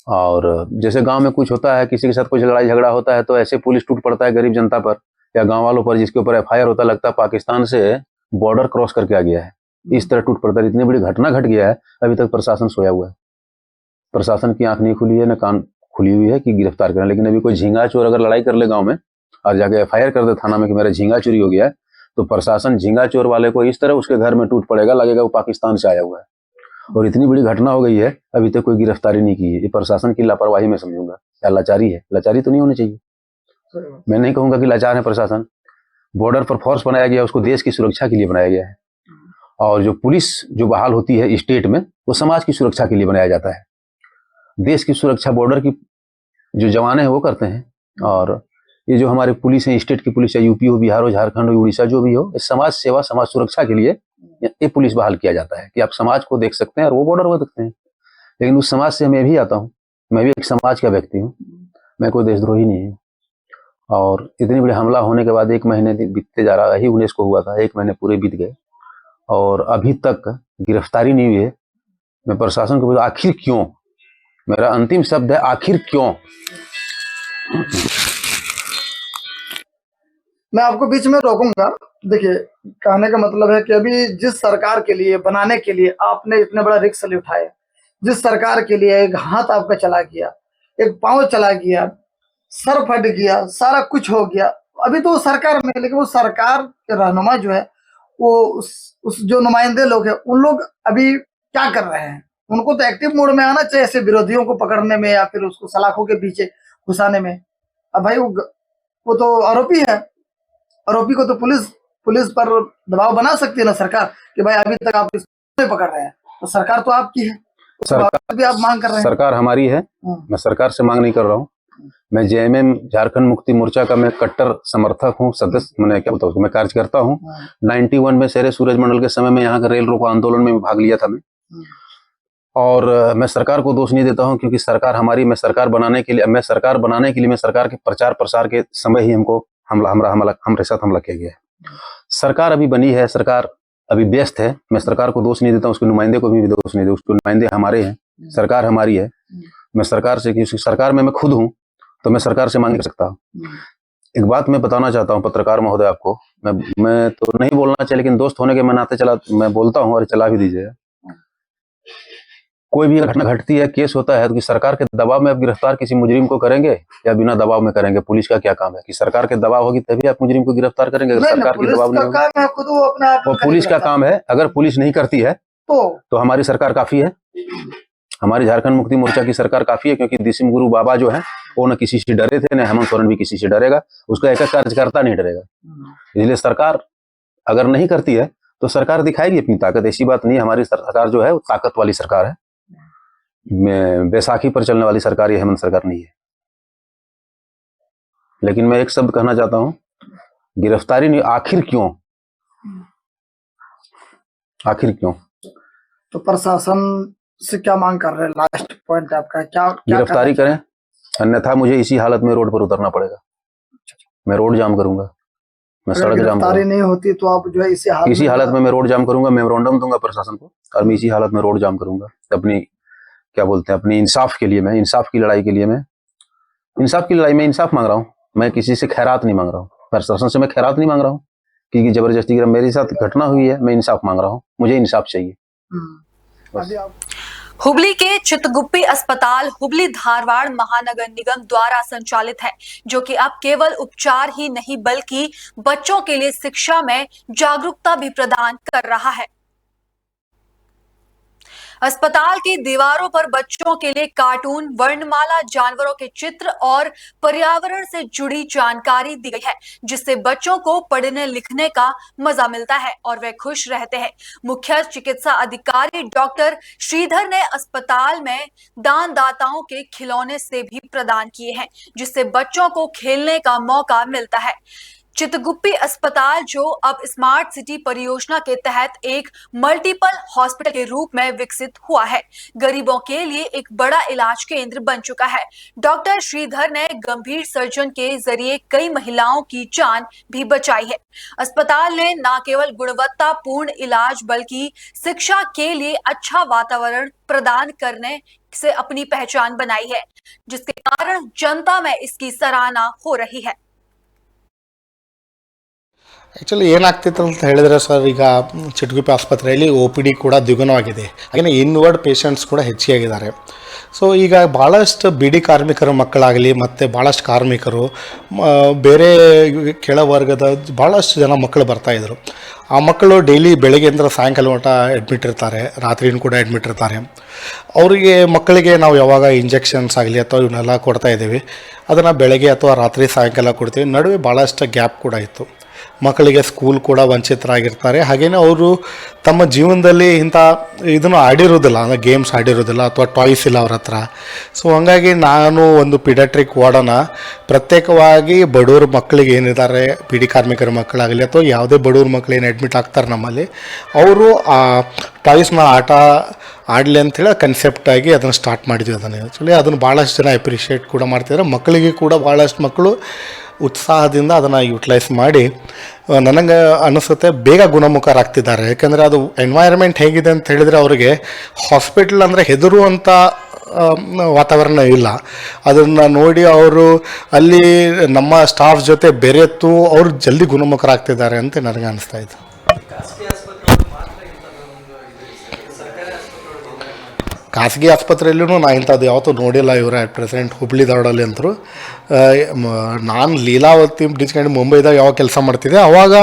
और जैसे गांव में कुछ होता है, किसी के साथ कुछ लड़ाई झगड़ा होता है, तो ऐसे पुलिस टूट पड़ता है गरीब जनता पर या गांव वालों पर, जिसके ऊपर एफआईआर होता, लगता है पाकिस्तान से बॉर्डर क्रॉस करके आ गया है, इस तरह टूट पड़ता है। इतनी बड़ी घटना घट गया है, अभी तक प्रशासन सोया हुआ है। प्रशासन की आंख नहीं खुली है, न कान खुली हुई है कि गिरफ्तार करें। लेकिन अभी कोई झींगा चोर अगर लड़ाई कर ले गाँव में और जाके एफआईआर कर दे थाना में कि मेरा झींगा चोरी हो गया है, तो प्रशासन झींगा चोर वाले को इस तरह उसके घर में टूट पड़ेगा, लगेगा वो पाकिस्तान से आया हुआ है। और इतनी बड़ी घटना हो गई है, अभी तक कोई गिरफ्तारी नहीं की है। ये प्रशासन की लापरवाही मैं समझूंगा, या लाचारी है। लाचारी तो नहीं होनी चाहिए, मैं नहीं कहूंगा कि लाचार है प्रशासन। बॉर्डर पर फोर्स बनाया गया, उसको देश की सुरक्षा के लिए बनाया गया है। और जो पुलिस जो बहाल होती है स्टेट में, वो समाज की सुरक्षा के लिए बनाया जाता है। देश की सुरक्षा बॉर्डर की जो जवान है वो करते हैं, और ये जो हमारे पुलिस है, स्टेट की पुलिस है, यूपी हो, बिहार हो, झारखंड हो, उड़ीसा, जो भी हो, समाज सेवा, समाज सुरक्षा के लिए ये पुलिस बहाल किया जाता है कि आप समाज को देख सकते हैं और वो बॉर्डर को देखते हैं। लेकिन उस समाज से मैं भी आता हूँ, मैं भी एक समाज का व्यक्ति हूँ, मैं कोई देशद्रोही नहीं हूँ। और इतनी बड़ी हमला होने के बाद 1 महीने बीतते जा रहा है, ही 19 को हुआ था, 1 महीने पूरे बीत गए और अभी तक गिरफ्तारी नहीं हुई है। मैं प्रशासन को बोला, आखिर क्यों? मेरा अंतिम शब्द है, आखिर क्यों? मैं आपको बीच में रोकूंगा। देखिए, कहने का मतलब है कि अभी जिस सरकार के लिए, बनाने के लिए आपने इतने बड़ा रिस्क उठाया, जिस सरकार के लिए एक हाथ आपका चला गया, एक पांव चला गया, सर फट गया, सारा कुछ हो गया, अभी तो वो सरकार में, लेकिन वो सरकार के रहनुमा जो है, वो उस जो नुमाइंदे लोग हैं, उन लोग अभी क्या कर रहे हैं? उनको तो एक्टिव मोड में आना चाहिए, ऐसे विरोधियों को पकड़ने में या फिर उसको सलाखों के पीछे घुसाने में। अब भाई वो तो आरोपी है, आरोपी को तो पुलिस पर दबाव बना सकती है ना सरकार कि भाई अभी तक आप इसको पकड़ रहे हैं, तो सरकार तो आपकी है, सरकार भी आप मांग कर रहे हैं। सरकार हमारी है, मैं सरकार से मांग नहीं कर रहा हूँ। मैं जेएमएम झारखंड मुक्ति मोर्चा का मैं कट्टर समर्थक हूँ, सदस्य, मैंने क्या बताऊँ, मैं कार्यकर्ता हूँ। 91 में शेरे सूरज मंडल के समय में यहाँ का रेल रोको आंदोलन में भाग लिया था मैं। और मैं सरकार को दोष नहीं देता हूं, क्योंकि सरकार हमारी, मैं सरकार बनाने के लिए मैं सरकार के प्रचार प्रसार के समय ही हमको हमारे साथ हमला किया गया है। सरकार अभी बनी है, सरकार अभी व्यस्त है, मैं सरकार को दोष नहीं देता हूं, उसके नुमाइंदे को भी दोष नहीं देता, उसके नुमाइंदे हमारे हैं, सरकार हमारी है। मैं सरकार से, क्योंकि सरकार में मैं खुद हूँ, तो मैं सरकार से मांग नहीं सकता। एक बात मैं बताना चाहता हूँ पत्रकार महोदय आपको, मैं तो नहीं बोलना चाहिए, लेकिन दोस्त होने के मैं नाते मैं बोलता हूँ और चला भी दीजिए। कोई भी घटना घटती है, केस होता है, तो कि सरकार के दबाव में आप गिरफ्तार किसी मुजरिम को करेंगे या बिना दबाव में करेंगे? पुलिस का क्या काम है कि सरकार के दबाव होगी तभी आप मुजरिम को गिरफ्तार करेंगे? अगर सरकार की दबाव नहीं होगी वो पुलिस का काम है। अगर पुलिस नहीं करती है तो हमारी सरकार काफी है, हमारी झारखंड मुक्ति मोर्चा की सरकार काफी है, क्योंकि दिसिम गुरु बाबा जो है वो न किसी से डरे थे, न हेमंत सोरेन भी किसी से डरेगा, उसका एक कार्यकर्ता नहीं डरेगा। इसलिए सरकार अगर नहीं करती है तो सरकार दिखाएगी अपनी ताकत। ऐसी बात नहीं है, हमारी सरकार जो है वो ताकत वाली सरकार है, बैसाखी पर चलने वाली सरकार ये हेमंत सरकार नहीं है। लेकिन मैं एक शब्द कहना चाहता हूं, गिरफ्तारी नहीं, आखिर क्यों? आखिर क्यों? तो प्रशासन से क्या मांग कर रहे हैं? लास्ट पॉइंट आपका क्या गिरफ्तारी करें, अन्यथा मुझे इसी हालत में रोड पर उतरना पड़ेगा। मैं रोड जाम करूंगा, मैं सड़क जाम गिरफ्तारी नहीं होती तो आप जो है इसी हालत में मैं रोड जाम करूंगा, मेमोरेंडम दूंगा प्रशासन को और मैं इसी हालत में रोड जाम करूंगा। अपनी क्या बोलते हैं, अपनी इंसाफ के लिए, मैं इंसाफ की लड़ाई के लिए, मैं इंसाफ की लड़ाई में इंसाफ मांग रहा हूँ। मैं किसी से खैरात नहीं मांग रहा हूँ, प्रशासन से मैं खैरात नहीं मांग रहा हूँ, क्योंकि जबरदस्ती मेरे साथ घटना हुई है, मैं इंसाफ मांग रहा हूँ, मुझे इंसाफ चाहिए। हुबली के चितगुप्पी अस्पताल हुबली धारवाड़ महानगर निगम द्वारा संचालित है, जो कि अब केवल उपचार ही नहीं बल्कि बच्चों के लिए शिक्षा में जागरूकता भी प्रदान कर रहा है। अस्पताल की दीवारों पर बच्चों के लिए कार्टून, वर्णमाला, जानवरों के चित्र और पर्यावरण से जुड़ी जानकारी दी गई है, जिससे बच्चों को पढ़ने लिखने का मजा मिलता है और वे खुश रहते हैं। मुख्य चिकित्सा अधिकारी डॉक्टर श्रीधर ने अस्पताल में दानदाताओं के खिलौने से भी प्रदान किए हैं, जिससे बच्चों को खेलने का मौका मिलता है। चितगुप्पी अस्पताल, जो अब स्मार्ट सिटी परियोजना के तहत एक मल्टीपल हॉस्पिटल के रूप में विकसित हुआ है, गरीबों के लिए एक बड़ा इलाज केंद्र बन चुका है। डॉक्टर श्रीधर ने गंभीर सर्जन के जरिए कई महिलाओं की जान भी बचाई है। अस्पताल ने न केवल गुणवत्तापूर्ण इलाज बल्कि शिक्षा के लिए अच्छा वातावरण प्रदान करने से अपनी पहचान बनाई है, जिसके कारण जनता में इसकी सराहना हो रही है। ಆ್ಯಕ್ಚುಲಿ ಏನಾಗ್ತಿತ್ತು ಅಂತ ಹೇಳಿದರೆ ಸರ್, ಈಗ ಚಿಟಗುಪ್ಪಿ ಆಸ್ಪತ್ರೆಯಲ್ಲಿ ಒ ಪಿ ಡಿ ಕೂಡ ದ್ವಿಗುಣವಾಗಿದೆ, ಹಾಗೆಯೇ ಇನ್ವರ್ಡ್ ಪೇಷಂಟ್ಸ್ ಕೂಡ ಹೆಚ್ಚಾಗಿದ್ದಾರೆ. ಸೊ ಈಗ ಭಾಳಷ್ಟು ಬಿಡಿ ಕಾರ್ಮಿಕರ ಮಕ್ಕಳಾಗಲಿ ಮತ್ತು ಭಾಳಷ್ಟು ಕಾರ್ಮಿಕರು, ಬೇರೆ ಕೆಳವರ್ಗದ ಭಾಳಷ್ಟು ಜನ ಮಕ್ಕಳು ಬರ್ತಾಯಿದ್ರು. ಆ ಮಕ್ಕಳು ಡೈಲಿ ಬೆಳಗ್ಗೆಯಿಂದ ಸಾಯಂಕಾಲ ಮಟ್ಟ ಅಡ್ಮಿಟ್ ಇರ್ತಾರೆ, ರಾತ್ರಿನೂ ಕೂಡ ಅಡ್ಮಿಟ್ ಇರ್ತಾರೆ. ಅವರಿಗೆ ಮಕ್ಕಳಿಗೆ ನಾವು ಯಾವಾಗ ಇಂಜೆಕ್ಷನ್ಸ್ ಆಗಲಿ ಅಥವಾ ಇವನ್ನೆಲ್ಲ ಕೊಡ್ತಾಯಿದ್ದೀವಿ, ಅದನ್ನು ಬೆಳಗ್ಗೆ ಅಥವಾ ರಾತ್ರಿ ಸಾಯಂಕಾಲ ಕೊಡ್ತೀವಿ. ನಡುವೆ ಭಾಳಷ್ಟು ಗ್ಯಾಪ್ ಕೂಡ ಇತ್ತು. ಮಕ್ಕಳಿಗೆ ಸ್ಕೂಲ್ ಕೂಡ ವಂಚಿತರಾಗಿರ್ತಾರೆ. ಹಾಗೆಯೇ ಅವರು ತಮ್ಮ ಜೀವನದಲ್ಲಿ ಇಂಥ ಇದನ್ನು ಆಡಿರೋದಿಲ್ಲ, ಅಂದರೆ ಗೇಮ್ಸ್ ಆಡಿರೋದಿಲ್ಲ ಅಥವಾ ಟಾಯ್ಸ್ ಇಲ್ಲ ಅವ್ರ ಹತ್ರ. ಸೊ ಹಾಗಾಗಿ ನಾನು ಒಂದು ಪಿಡಿಯಾಟ್ರಿಕ್ ವಾರ್ಡನ್ನು ಪ್ರತ್ಯೇಕವಾಗಿ ಬಡವ್ರ ಮಕ್ಕಳಿಗೆ ಏನಿದ್ದಾರೆ, ಬಿಡಿ ಕಾರ್ಮಿಕರ ಮಕ್ಕಳಾಗಲಿ ಅಥವಾ ಯಾವುದೇ ಬಡವ್ರ ಮಕ್ಕಳು ಏನು ಅಡ್ಮಿಟ್ ಆಗ್ತಾರೆ ನಮ್ಮಲ್ಲಿ, ಅವರು ಆ ಟಾಯ್ಸ್ನ ಆಟ ಆಡಲಿ ಅಂಥೇಳಿ ಕನ್ಸೆಪ್ಟಾಗಿ ಅದನ್ನು ಸ್ಟಾರ್ಟ್ ಮಾಡಿದ್ವಿ. ಅದನ್ನು ಆ್ಯಕ್ಚುಲಿ ಅದನ್ನು ಭಾಳಷ್ಟು ಜನ ಅಪ್ರಿಷಿಯೇಟ್ ಕೂಡ ಮಾಡ್ತಿದ್ದಾರೆ. ಮಕ್ಕಳಿಗೆ ಕೂಡ ಭಾಳಷ್ಟು ಮಕ್ಕಳು ಉತ್ಸಾಹದಿಂದ ಅದನ್ನು ಯೂಟಿಲೈಸ್ ಮಾಡಿ ನನಗೆ ಅನ್ನಿಸುತ್ತೆ ಬೇಗ ಗುಣಮುಖರಾಗ್ತಿದ್ದಾರೆ. ಯಾಕೆಂದರೆ ಅದು ಎನ್ವೈರ್ಮೆಂಟ್ ಹೇಗಿದೆ ಅಂತ ಹೇಳಿದರೆ ಅವರಿಗೆ ಹಾಸ್ಪಿಟಲ್ ಅಂದರೆ ಹೆದರುವಂಥ ವಾತಾವರಣ ಇಲ್ಲ. ಅದನ್ನು ನೋಡಿ ಅವರು ಅಲ್ಲಿ ನಮ್ಮ ಸ್ಟಾಫ್ ಜೊತೆ ಬೆರೆತು ಅವರು ಜಲ್ದಿ ಗುಣಮುಖರಾಗ್ತಿದ್ದಾರೆ ಅಂತ ನನಗೆ ಅನಿಸ್ತಾ ಇದೆ. ಖಾಸಗಿ ಆಸ್ಪತ್ರೆಯಲ್ಲೂ ನಾನು ಇಂಥದ್ದು ಯಾವತ್ತೂ ನೋಡಿಲ್ಲ. ಇವರ ಅಟ್ ಪ್ರೆಸೆಂಟ್ ಹುಬ್ಳಿ ಧಾರವಾಡಲ್ಲಿ ಅಂತರು. ನಾನು ಲೀಲಾವತಿ ಬ್ರಿಡ್ಜ್ಕೊಂಡು ಮುಂಬೈದಾಗ ಯಾವಾಗ ಕೆಲಸ ಮಾಡ್ತಿದ್ದೆ ಆವಾಗ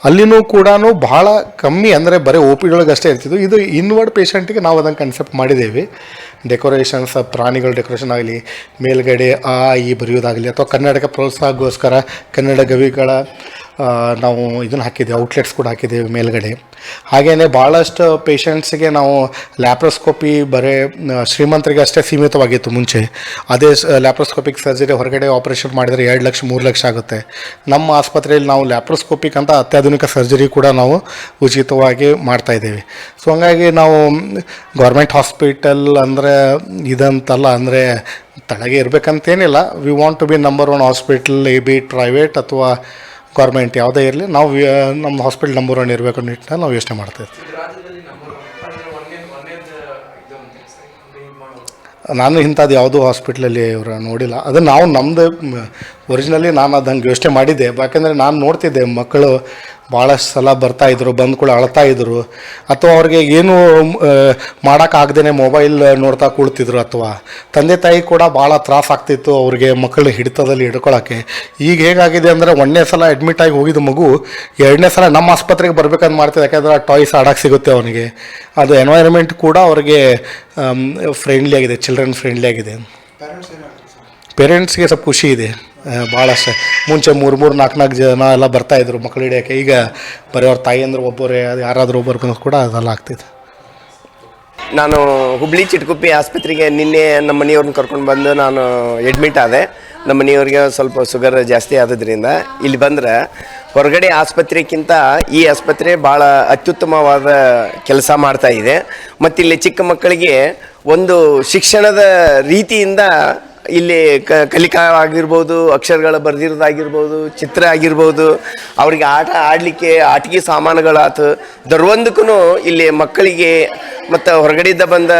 ಅಲ್ಲಿನೂ ಕೂಡ ಭಾಳ ಕಮ್ಮಿ, ಅಂದರೆ ಬರೀ ಒ ಪಿ ಡಿ ಒಳಗೆ ಅಷ್ಟೇ ಇರ್ತಿದ್ವು. ಇದು ಇನ್ವರ್ಡ್ ಪೇಷಂಟಿಗೆ ನಾವು ಅದನ್ನು ಕನ್ಸೆಪ್ಟ್ ಮಾಡಿದ್ದೇವೆ. ಡೆಕೋರೇಷನ್ಸ್, ಪ್ರಾಣಿಗಳ ಡೆಕೋರೇಷನ್ ಆಗಲಿ, ಮೇಲ್ಗಡೆ ಆ ಈ ಬರೆಯೋದಾಗಲಿ ಅಥವಾ ಕನ್ನಡಕ ಪ್ರೋತ್ಸಾಹಕ್ಕೋಸ್ಕರ ಕನ್ನಡ ಗವಿಗಳ ನಾವು ಇದನ್ನು ಹಾಕಿದ್ದೇವೆ, ಔಟ್ಲೆಟ್ಸ್ ಕೂಡ ಹಾಕಿದ್ದೇವೆ ಮೇಲ್ಗಡೆ. ಹಾಗೆಯೇ ಭಾಳಷ್ಟು ಪೇಷಂಟ್ಸಿಗೆ ನಾವು ಲ್ಯಾಪ್ರೋಸ್ಕೋಪಿ ಬರೀ ಶ್ರೀಮಂತರಿಗೆ ಅಷ್ಟೇ ಸೀಮಿತವಾಗಿತ್ತು ಮುಂಚೆ. ಅದೇ ಲ್ಯಾಪ್ರೋಸ್ಕೋಪಿಕ್ ಸರ್ಜರಿ ಹೊರಗಡೆ ಆಪರೇಷನ್ ಮಾಡಿದರೆ 2 ಲಕ್ಷ 3 ಲಕ್ಷ ಆಗುತ್ತೆ. ನಮ್ಮ ಆಸ್ಪತ್ರೆಯಲ್ಲಿ ನಾವು ಲ್ಯಾಪ್ರೋಸ್ಕೋಪಿಕ್ ಅಂತ ಅತ್ಯಾಧುನಿಕ ಸರ್ಜರಿ ಕೂಡ ನಾವು ಉಚಿತವಾಗಿ ಮಾಡ್ತಾಯಿದ್ದೇವೆ. ಸೊ ಹಂಗಾಗಿ ನಾವು ಗೌರ್ಮೆಂಟ್ ಹಾಸ್ಪಿಟಲ್ ಅಂದರೆ ಇದಂತಲ್ಲ, ಅಂದರೆ ತಳಗೆ ಇರಬೇಕಂತೇನಿಲ್ಲ. We want to be number 1 hospital, be it private ಅಥವಾ ಗೌರ್ಮೆಂಟ್ ಯಾವುದೇ ಇರಲಿ, ನಾವು ನಮ್ಮ ಹಾಸ್ಪಿಟಲ್ ನಂಬರ್ 1 ಇರಬೇಕು ಅನ್ನೋ ನಿಟ್ಟಿನಲ್ಲಿ ನಾವು ಯೋಚನೆ ಮಾಡ್ತಾಯಿದ್ವಿ. ನಾನು ಇಂಥದ್ದು ಯಾವುದೂ ಹಾಸ್ಪಿಟ್ಲಲ್ಲಿ ಇವರು ನೋಡಿಲ್ಲ. ಅದನ್ನು ನಾವು ನಮ್ಮದು ಒರಿಜಿನಲಿ ನಾನು ಅದು ಹಂಗೆ ಯೋಚನೆ ಮಾಡಿದ್ದೆ. ಯಾಕೆಂದರೆ ನಾನು ನೋಡ್ತಿದ್ದೆ ಮಕ್ಕಳು ಭಾಳಷ್ಟು ಸಲ ಬರ್ತಾಯಿದ್ರು, ಬಂದು ಕೂಡ ಅಳ್ತಾಯಿದ್ರು, ಅಥವಾ ಅವ್ರಿಗೆ ಏನು ಮಾಡೋಕ್ಕಾಗ್ದೇ ಮೊಬೈಲ್ ನೋಡ್ತಾ ಕೂಳ್ತಿದ್ರು, ಅಥವಾ ತಂದೆ ತಾಯಿ ಕೂಡ ಭಾಳ ತ್ರಾಸ ಆಗ್ತಿತ್ತು ಅವ್ರಿಗೆ ಮಕ್ಕಳು ಹಿಡಿತದಲ್ಲಿ ಹಿಡ್ಕೊಳ್ಳೋಕ್ಕೆ. ಈಗ ಹೇಗಾಗಿದೆ ಅಂದರೆ 1ನೇ ಸಲ ಅಡ್ಮಿಟ್ ಆಗಿ ಹೋಗಿದ್ದು ಮಗು 2ನೇ ಸಲ ನಮ್ಮ ಆಸ್ಪತ್ರೆಗೆ ಬರ್ಬೇಕಂತ ಮಾಡ್ತಿದ್ದೆ. ಯಾಕೆಂದರೆ ಟಾಯ್ಸ್ ಆಡೋಕ್ಕೆ ಸಿಗುತ್ತೆ ಅವನಿಗೆ. ಅದು ಎನ್ವೈರನ್ಮೆಂಟ್ ಕೂಡ ಅವ್ರಿಗೆ ಫ್ರೆಂಡ್ಲಿ ಆಗಿದೆ, ಚಿಲ್ಡ್ರನ್ ಫ್ರೆಂಡ್ಲಿ ಆಗಿದೆ. ಪೇರೆಂಟ್ಸ್ಗೆ ಸ್ವಲ್ಪ ಖುಷಿ ಇದೆ ಭಾಳಷ್ಟು. ಮುಂಚೆ 3-4 ಜನ ಎಲ್ಲ ಬರ್ತಾಯಿದ್ರು ಮಕ್ಕಳು ಹಿಡಿಯೋಕ್ಕೆ. ಈಗ ಬರೀ ಅವ್ರ ತಾಯಿ ಅಂದ್ರೆ ಒಬ್ಬರೇ ಯಾರಾದರೂ ಒಬ್ಬರು ಬಂದು ಕೂಡ ಅದೆಲ್ಲ ಆಗ್ತಿದೆ. ನಾನು ಹುಬ್ಳಿ ಚಿಟ್ಕುಪ್ಪಿ ಆಸ್ಪತ್ರೆಗೆ ನಿನ್ನೆ ನಮ್ಮ ಮನೆಯವ್ರನ್ನ ಕರ್ಕೊಂಡು ಬಂದು ನಾನು ಅಡ್ಮಿಟ್ ಆದೆ. ನಮ್ಮ ಮನೆಯವ್ರಿಗೆ ಸ್ವಲ್ಪ ಶುಗರ್ ಜಾಸ್ತಿ ಆದದ್ರಿಂದ ಇಲ್ಲಿ ಬಂದ್ರೆ ಹೊರಗಡೆ ಆಸ್ಪತ್ರೆಗಿಂತ ಈ ಆಸ್ಪತ್ರೆ ಭಾಳ ಅತ್ಯುತ್ತಮವಾದ ಕೆಲಸ ಮಾಡ್ತಾ ಇದೆ. ಮತ್ತು ಇಲ್ಲಿ ಚಿಕ್ಕ ಮಕ್ಕಳಿಗೆ ಒಂದು ಶಿಕ್ಷಣದ ರೀತಿಯಿಂದ ಇಲ್ಲಿ ಕಲಿಕಾ ಆಗಿರ್ಬೋದು, ಅಕ್ಷರಗಳ ಬರೆದಿರೋದಾಗಿರ್ಬೋದು, ಚಿತ್ರ ಆಗಿರ್ಬೋದು, ಅವರಿಗೆ ಆಟ ಆಡಲಿಕ್ಕೆ ಆಟಿಕೆ ಸಾಮಾನುಗಳಾತು ದರ್ವೊಂದಕ್ಕೂ ಇಲ್ಲಿ ಮಕ್ಕಳಿಗೆ ಮತ್ತು ಹೊರಗಡೆಯಿಂದ ಬಂದ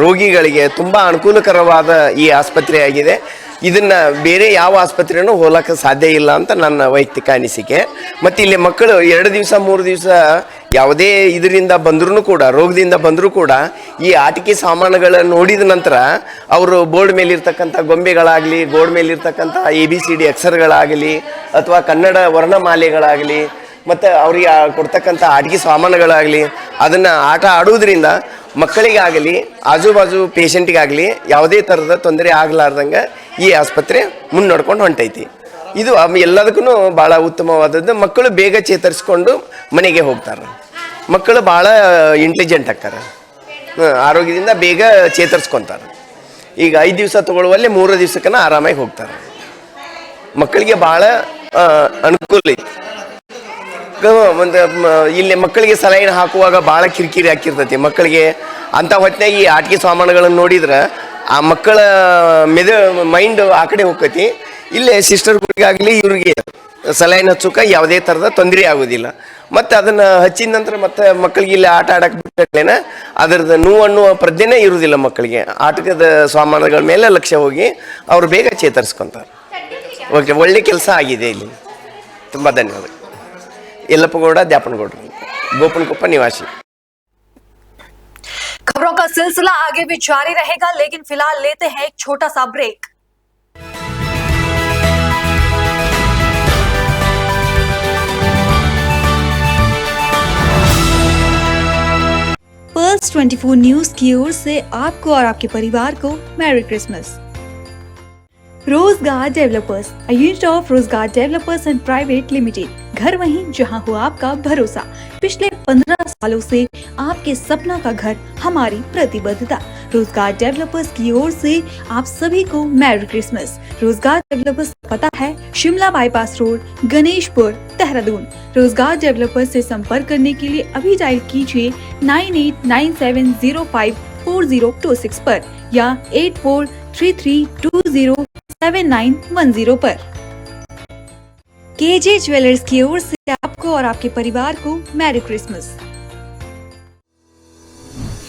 ರೋಗಿಗಳಿಗೆ ತುಂಬ ಅನುಕೂಲಕರವಾದ ಈ ಆಸ್ಪತ್ರೆ ಆಗಿದೆ. ಇದನ್ನು ಬೇರೆ ಯಾವ ಆಸ್ಪತ್ರೆನೂ ಹೋಲಕ್ಕೆ ಸಾಧ್ಯ ಇಲ್ಲ ಅಂತ ನನ್ನ ವೈಯಕ್ತಿಕ ಅನಿಸಿಕೆ. ಮತ್ತು ಇಲ್ಲಿ ಮಕ್ಕಳು 2 ದಿವಸ 3 ದಿವಸ ಯಾವುದೇ ಇದರಿಂದ ಬಂದರೂ ಕೂಡ, ರೋಗದಿಂದ ಬಂದರೂ ಕೂಡ ಈ ಆಟಿಕೆ ಸಾಮಾನುಗಳನ್ನು ನೋಡಿದ ನಂತರ ಅವರು ಬೋರ್ಡ್ ಮೇಲಿರ್ತಕ್ಕಂಥ ಗೊಂಬೆಗಳಾಗಲಿ, ಗೋಡ್ ಮೇಲಿರ್ತಕ್ಕಂಥ ABCD ಅಕ್ಷರಗಳಾಗಲಿ, ಅಥವಾ ಕನ್ನಡ ವರ್ಣಮಾಲೆಗಳಾಗಲಿ, ಮತ್ತು ಅವರಿಗೆ ಕೊಡ್ತಕ್ಕಂಥ ಆಟಿಕೆ ಸಾಮಾನುಗಳಾಗಲಿ ಅದನ್ನು ಆಟ ಆಡುವುದರಿಂದ ಮಕ್ಕಳಿಗಾಗಲಿ ಆಜುಬಾಜು ಪೇಷಂಟಿಗಾಗಲಿ ಯಾವುದೇ ಥರದ ತೊಂದರೆ ಆಗಲಾರ್ದಂಗೆ ಈ ಆಸ್ಪತ್ರೆ ಮುನ್ನಡ್ಕೊಂಡು ಹೊಂಟೈತಿ. ಇದು ಎಲ್ಲದಕ್ಕೂ ಭಾಳ ಉತ್ತಮವಾದದ್ದು. ಮಕ್ಕಳು ಬೇಗ ಚೇತರಿಸ್ಕೊಂಡು ಮನೆಗೆ ಹೋಗ್ತಾರೆ. ಮಕ್ಕಳು ಭಾಳ ಇಂಟೆಲಿಜೆಂಟ್ ಆಗ್ತಾರೆ, ಆರೋಗ್ಯದಿಂದ ಬೇಗ ಚೇತರಿಸ್ಕೊತಾರೆ. ಈಗ 5 ದಿವಸ ತೊಗೊಳ್ಳುವಲ್ಲಿ 3 ದಿವಸಕ್ಕನ ಆರಾಮಾಗಿ ಹೋಗ್ತಾರೆ. ಮಕ್ಕಳಿಗೆ ಭಾಳ ಅನುಕೂಲ ಐತಿ. ಒಂದು ಇಲ್ಲಿ ಮಕ್ಕಳಿಗೆ ಸಲೈನ್ ಹಾಕುವಾಗ ಭಾಳ ಕಿರಿಕಿರಿ ಹಾಕಿರ್ತೈತಿ ಮಕ್ಕಳಿಗೆ. ಅಂಥ ಹೊತ್ತಿನಾಗ ಈ ಆಟಿಕೆ ಸಾಮಾನುಗಳನ್ನು ನೋಡಿದ್ರೆ ಆ ಮಕ್ಕಳ ಮೈಂಡ್ ಆ ಕಡೆ ಹೋಗ್ತೈತಿ. ಇಲ್ಲೇ ಸಿಸ್ಟರ್ಗಳಿಗಾಗಲಿ ಇವ್ರಿಗೆ ಸಲೈನ್ ಹಚ್ಚೋಕೆ ಯಾವುದೇ ಥರದ ತೊಂದರೆ ಆಗೋದಿಲ್ಲ. ಮತ್ತು ಅದನ್ನು ಹಚ್ಚಿದ ನಂತರ ಮತ್ತೆ ಮಕ್ಕಳಿಗೆ ಇಲ್ಲಿ ಆಟ ಆಡಕ್ಕೆ ಬಿಟ್ಟೇನೆ ಅದರದ್ದು ನೋವು ಅನ್ನುವ ಪ್ರಜ್ಞೆನೇ ಇರುವುದಿಲ್ಲ ಮಕ್ಕಳಿಗೆ. ಆಟದ ಸಾಮಾನುಗಳ ಮೇಲೆ ಲಕ್ಷ್ಯ ಹೋಗಿ ಅವರು ಬೇಗ ಚೇತರಿಸ್ಕೊತಾರೆ. ಓಕೆ, ಒಳ್ಳೆ ಕೆಲಸ ಆಗಿದೆ ಇಲ್ಲಿ. ತುಂಬ ಧನ್ಯವಾದ. ಯಲ್ಲಪ್ಪಗೌಡ ದ್ಯಾಪನಗೌಡ, ಗೋಪನಕೊಪ್ಪ निवासी। खबरों का सिलसिला आगे भी जारी रहेगा, लेकिन फिलहाल लेते हैं एक छोटा सा ब्रेक। पर्ल्स 24 न्यूज की ओर से आपको और आपके परिवार को मैरी क्रिसमस। रोजगार डेवलपर्स, अ यूनिट ऑफ रोजगार डेवलपर्स एंड प्राइवेट लिमिटेड, घर वहीं जहां हो आपका भरोसा। पिछले 15 सालों से आपके सपना का घर हमारी प्रतिबद्धता। रोजगार डेवलपर्स की ओर से आप सभी को मैरी क्रिसमस। रोजगार डेवलपर्स का पता है शिमला बाईपास रोड, गणेशपुर, देहरादून। रोजगार डेवलपर्स से संपर्क करने के लिए अभी डायल कीजिए 9897054026 पर या 8433207910 पर। केजे ज्वेलर्स की ओर से आपको और आपके परिवार को मैरी क्रिसमस।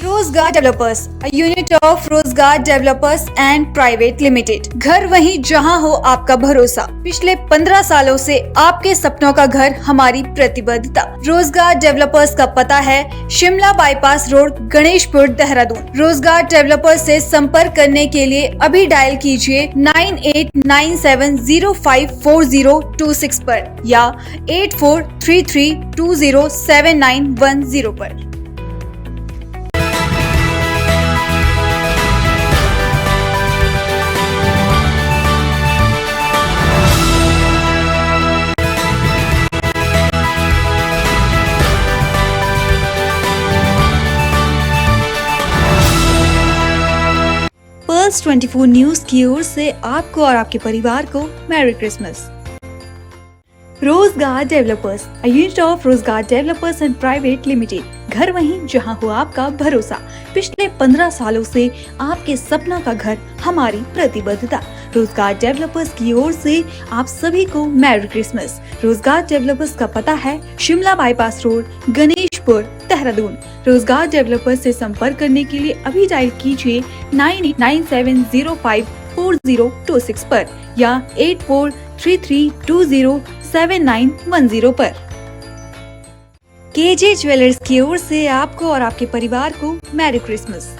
रोजगार डेवलपर्स, अ यूनिट ऑफ रोजगार डेवलपर्स एंड प्राइवेट लिमिटेड, घर वहीं जहां हो आपका भरोसा। पिछले 15 सालों से आपके सपनों का घर हमारी प्रतिबद्धता। रोजगार डेवलपर्स का पता है शिमला बाईपास रोड, गणेशपुर, देहरादून। रोजगार डेवलपर्स से संपर्क करने के लिए अभी डायल कीजिए 9897054026 पर या 8433207910 पर। पर्ल्स 24 न्यूज की ओर से आपको और आपके परिवार को मैरी क्रिसमस। रोजगार डेवलपर्स, अ यूनिट ऑफ रोजगार डेवलपर्स एंड प्राइवेट लिमिटेड, घर वहीं जहां हो आपका भरोसा। पिछले 15 सालों से आपके सपना का घर हमारी प्रतिबद्धता। रोजगार डेवलपर्स की ओर से आप सभी को मैरी क्रिसमस। रोजगार डेवलपर्स का पता है शिमला बाईपास रोड, गणेश गणेशपुर, देहरादून। रोजगार डेवलपर से संपर्क करने के लिए अभी डायल कीजिए 9897054026 पर या 8433207910 पर। केजे ज्वेलर्स की ओर से आपको और आपके परिवार को मैरी क्रिसमस।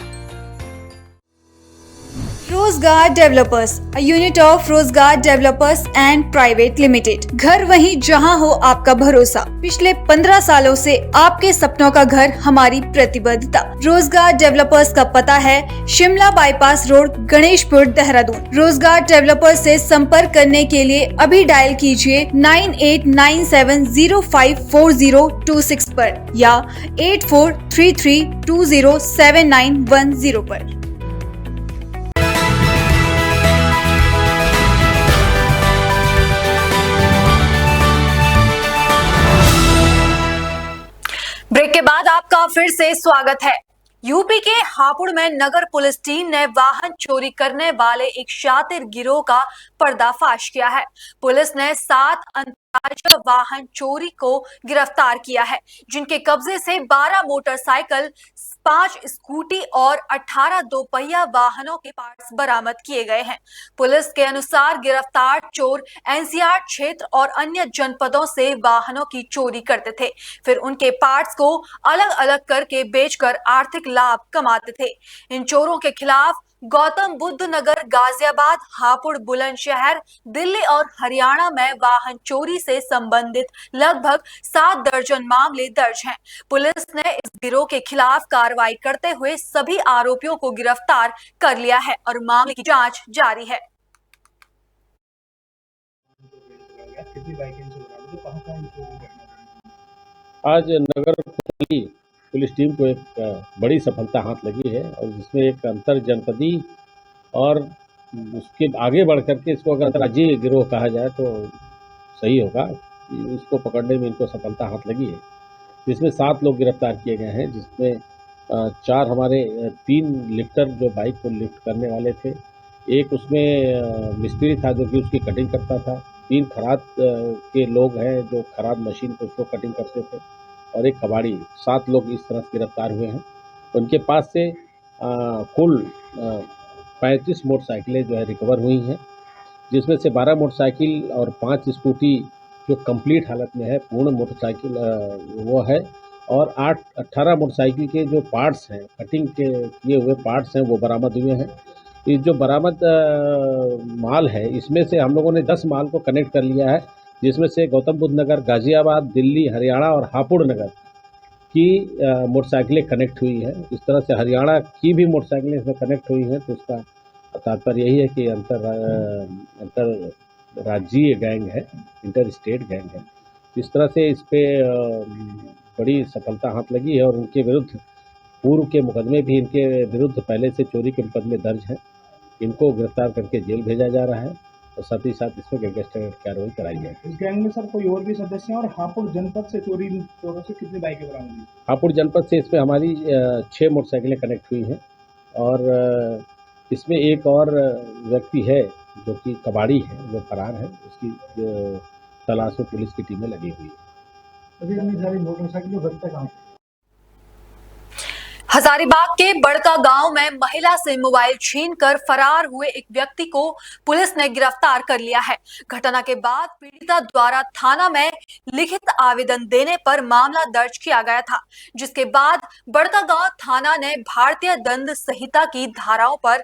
रोजगार डेवलपर्स, अ यूनिट ऑफ रोजगार डेवलपर्स एंड प्राइवेट लिमिटेड। घर वहीं जहां हो आपका भरोसा। पिछले 15 सालों से आपके सपनों का घर हमारी प्रतिबद्धता। रोजगार डेवलपर्स का पता है शिमला बाईपास रोड, गणेशपुर, देहरादून। रोजगार डेवलपर्स से संपर्क करने के लिए अभी डायल कीजिए 9897054026 पर या 8433207910 पर। ब्रेक के बाद आपका फिर से स्वागत है। यूपी के हापुड़ में नगर पुलिस टीम ने वाहन चोरी करने वाले एक शातिर गिरोह का पर्दाफाश किया है। पुलिस ने 7 अंतर्राज्यीय वाहन चोरी को गिरफ्तार किया है, जिनके कब्जे से 12 मोटरसाइकिल, 5 स्कूटी और 18 दोपहिया वाहनों के पार्ट्स बरामद किए गए हैं। पुलिस के अनुसार गिरफ्तार चोर एनसीआर क्षेत्र और अन्य जनपदों से वाहनों की चोरी करते थे, फिर उनके पार्ट्स को अलग अलग करके बेचकर आर्थिक लाभ कमाते थे। इन चोरों के खिलाफ गौतम बुद्ध नगर, गाजियाबाद, हापुड़, बुलंदशहर, दिल्ली और हरियाणा में वाहन चोरी से संबंधित लगभग 7 दर्जन मामले दर्ज हैं। पुलिस ने इस गिरोह के खिलाफ कार्रवाई करते हुए सभी आरोपियों को गिरफ्तार कर लिया है और मामले की जांच जारी है। आज नगर पुलिस टीम को एक बड़ी सफलता हाथ लगी है और जिसमें एक अंतर जनपदी और उसके आगे बढ़ करके इसको अगर अंतर्राज्यीय गिरोह कहा जाए तो सही होगा। इसको पकड़ने में इनको सफलता हाथ लगी है, जिसमें 7 लोग गिरफ्तार किए गए हैं, जिसमें 4 हमारे 3 लिफ्टर जो बाइक को लिफ्ट करने वाले थे, एक उसमें मिस्त्री था जो कि उसकी कटिंग करता था, 3 खराद के लोग हैं जो खराद मशीन पर उसको कटिंग करते थे और एक कबाड़ी। 7 लोग इस तरह से गिरफ्तार हुए हैं। उनके पास से कुल 35 मोटरसाइकिलें जो है रिकवर हुई हैं, जिसमें से 12 मोटरसाइकिल और 5 स्कूटी जो कंप्लीट हालत में है, पूर्ण मोटरसाइकिल वो है, और 18 मोटरसाइकिल के जो पार्ट्स हैं, कटिंग के किए हुए पार्ट्स हैं, वो बरामद हुए हैं। इस जो बरामद माल है, इसमें से हम लोगों ने 10 माल को कनेक्ट कर लिया है, जिसमें से गौतम बुद्ध नगर, गाजियाबाद, दिल्ली, हरियाणा और हापुड़ नगर की मोटरसाइकिलें कनेक्ट हुई हैं। इस तरह से हरियाणा की भी मोटरसाइकिलें इसमें कनेक्ट हुई हैं। तो इसका तात्पर्य यही है कि अंतर्राज्यीय गैंग है, इंटर स्टेट गैंग है। इस तरह से इस पर बड़ी सफलता हाथ लगी है और उनके विरुद्ध पूर्व के मुकदमे भी इनके विरुद्ध पहले से चोरी के मुकदमे दर्ज हैं। इनको गिरफ्तार करके जेल भेजा जा रहा है और साथ ही साथ इसमें गैंगस्टर कार्रवाई कराई जाएगी। इस गैंग में सर कोई और भी सदस्य हैं और हापुड़ जनपद से चोरों से कितनी बाइकें बरामद हुई? हापुड़ जनपद से इसमें हमारी 6 मोटरसाइकिलें कनेक्ट हुई हैं और इसमें एक और व्यक्ति है जो कि कबाड़ी है, वो फरार है। उसकी तलाश में पुलिस की टीमें लगी हुई है। अभी इतनी सारी मोटरसाइकिलें बनते कहाँ? हजारीबाग के बड़का गांव में महिला से मोबाइल छीनकर फरार हुए एक व्यक्ति को पुलिस ने गिरफ्तार कर लिया है। घटना के बाद पीड़िता द्वारा थाना में लिखित आवेदन देने पर मामला दर्ज किया गया था, जिसके बाद बड़का गांव थाना ने भारतीय दंड संहिता की धाराओं पर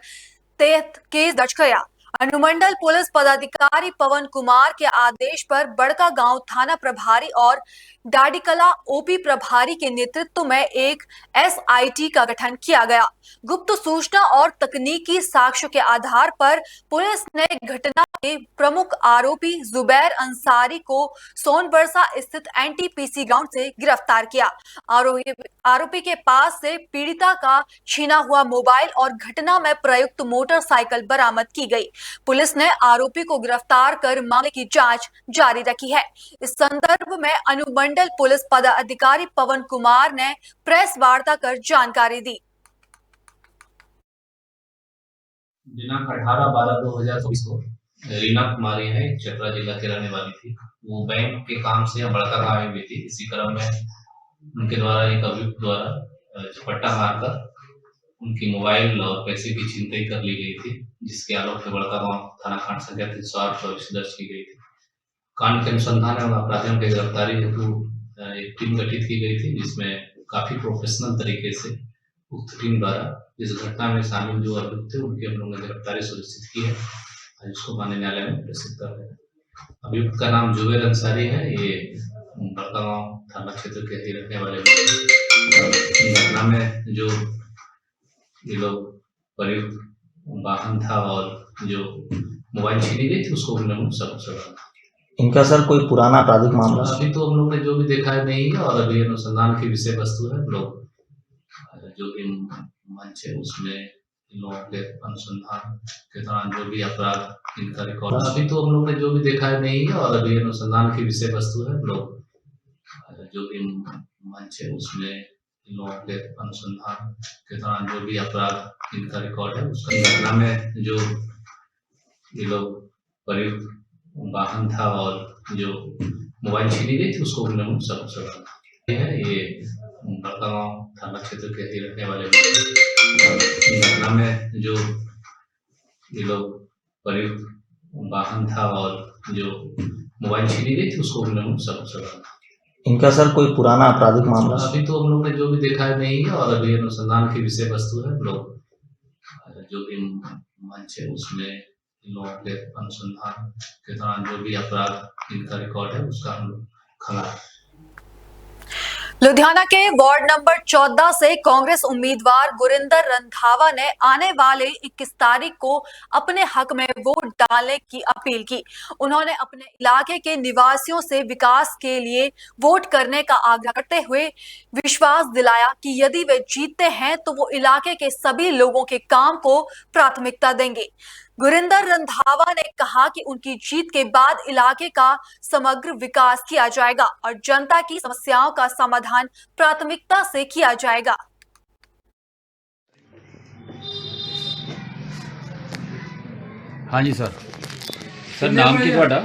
तहत केस दर्ज किया। अनुमंडल पुलिस पदाधिकारी पवन कुमार के आदेश पर बड़का गांव थाना प्रभारी और डाडीकला ओपी प्रभारी के नेतृत्व में एक एसआईटी का गठन किया गया। गुप्त सूचना और तकनीकी साक्ष्य के आधार पर पुलिस ने घटना के प्रमुख आरोपी जुबैर अंसारी को सोनबरसा स्थित एनटीपीसी ग्राउंड से गिरफ्तार किया। आरोपी के पास से पीड़िता का छीना हुआ मोबाइल और घटना में प्रयुक्त मोटरसाइकिल बरामद की गई। पुलिस ने आरोपी को गिरफ्तार कर मामले की जांच जारी रखी है। इस संदर्भ में अनुमंडल पुलिस पदाधिकारी पवन कुमार ने प्रेस वार्ता कर जानकारी दी। दिनांक 18/12/2024 को रीना कुमारी है, चतरा जिला की रहने वाली थी। वो बैंक के काम से बड़का गाँव में भी थी। इसी क्रम में उनके द्वारा एक अभियुक्त द्वारा झपट्टा मारकर उनकी मोबाइल और पैसे की छीनताई कर ली गई थी, जिसके आलोक में बड़कागांव थाना कांड संख्या 308 दर्ज की गई थी। कांड के अनुसंधान एवं अपराधियों की गिरफ्तारी हेतु एक टीम गठित की गई थी, जिसमें काफी प्रोफेशनल तरीके से उक्त टीम द्वारा इस घटना में शामिल जो अभियुक्त थे उनकी हम लोगों ने गिरफ्तारी सुनिश्चित की है। आज उसको माननीय न्यायालय में प्रेषित कर रहे हैं। अभियुक्त का नाम जुबेर अंसारी है। ये बड़कागांव थाना क्षेत्र के ही रहने वाले घटना में जो ये लोग प्रयुक्त वाहन था और जो मोबाइल छीनी गई थी उसको हम लोग सब इनका सर कोई पुराना आपराधिक मामला? अभी तो हम लोग ने जो भी देखा है नहीं है, और अभी अनुसंधान की विषय वस्तु है। लोग जो भी मंच है उसमें इन लोगों के अनुसंधान के दौरान जो भी अपराध इनका रिकॉर्ड, अभी तो हम लोग ने जो भी देखा है नहीं है, और अभी अनुसंधान की विषय वस्तु है। लोग जो भी मंच है उसमें इन लोगों के अनुसंधान के दौरान जो भी अपराध इनका रिकॉर्ड है उसका घटना में जो ये लोग प्रयुक्त वाहन था और जो मोबाइल छीनी गई थी उसको हम लोग सब है। ये बड़कागांव थाना क्षेत्र के ही रहने वाले घटना में जो ये लोग प्रयुक्त वाहन था और जो मोबाइल छीनी गई थी उसको हम लोग सब इनका सर कोई पुराना आपराधिक मामला? अभी तो हम लोग ने जो भी देखा है नहीं है, और अभी अनुसंधान की विषय वस्तु है। लोग जो भी मंच है उसमें इन लोगों के अनुसंधान के दौरान जो भी अपराध इनका रिकॉर्ड है उसका हम लोग खंगाल। लुधियाना के वार्ड नंबर 14 से कांग्रेस उम्मीदवार गुरिंदर रंधावा ने आने वाले 21 तारीख को अपने हक में वोट डालने की अपील की। उन्होंने अपने इलाके के निवासियों से विकास के लिए वोट करने का आग्रह करते हुए विश्वास दिलाया कि यदि वे जीतते हैं तो वो इलाके के सभी लोगों के काम को प्राथमिकता देंगे। गुरिंदर रंधावा ने कहा कि उनकी जीत के बाद इलाके का समग्र विकास किया जाएगा और जनता की समस्याओं का समाधान प्राथमिकता से किया जाएगा। हाँ जी सर नाम की ਤੁਹਾਡਾ?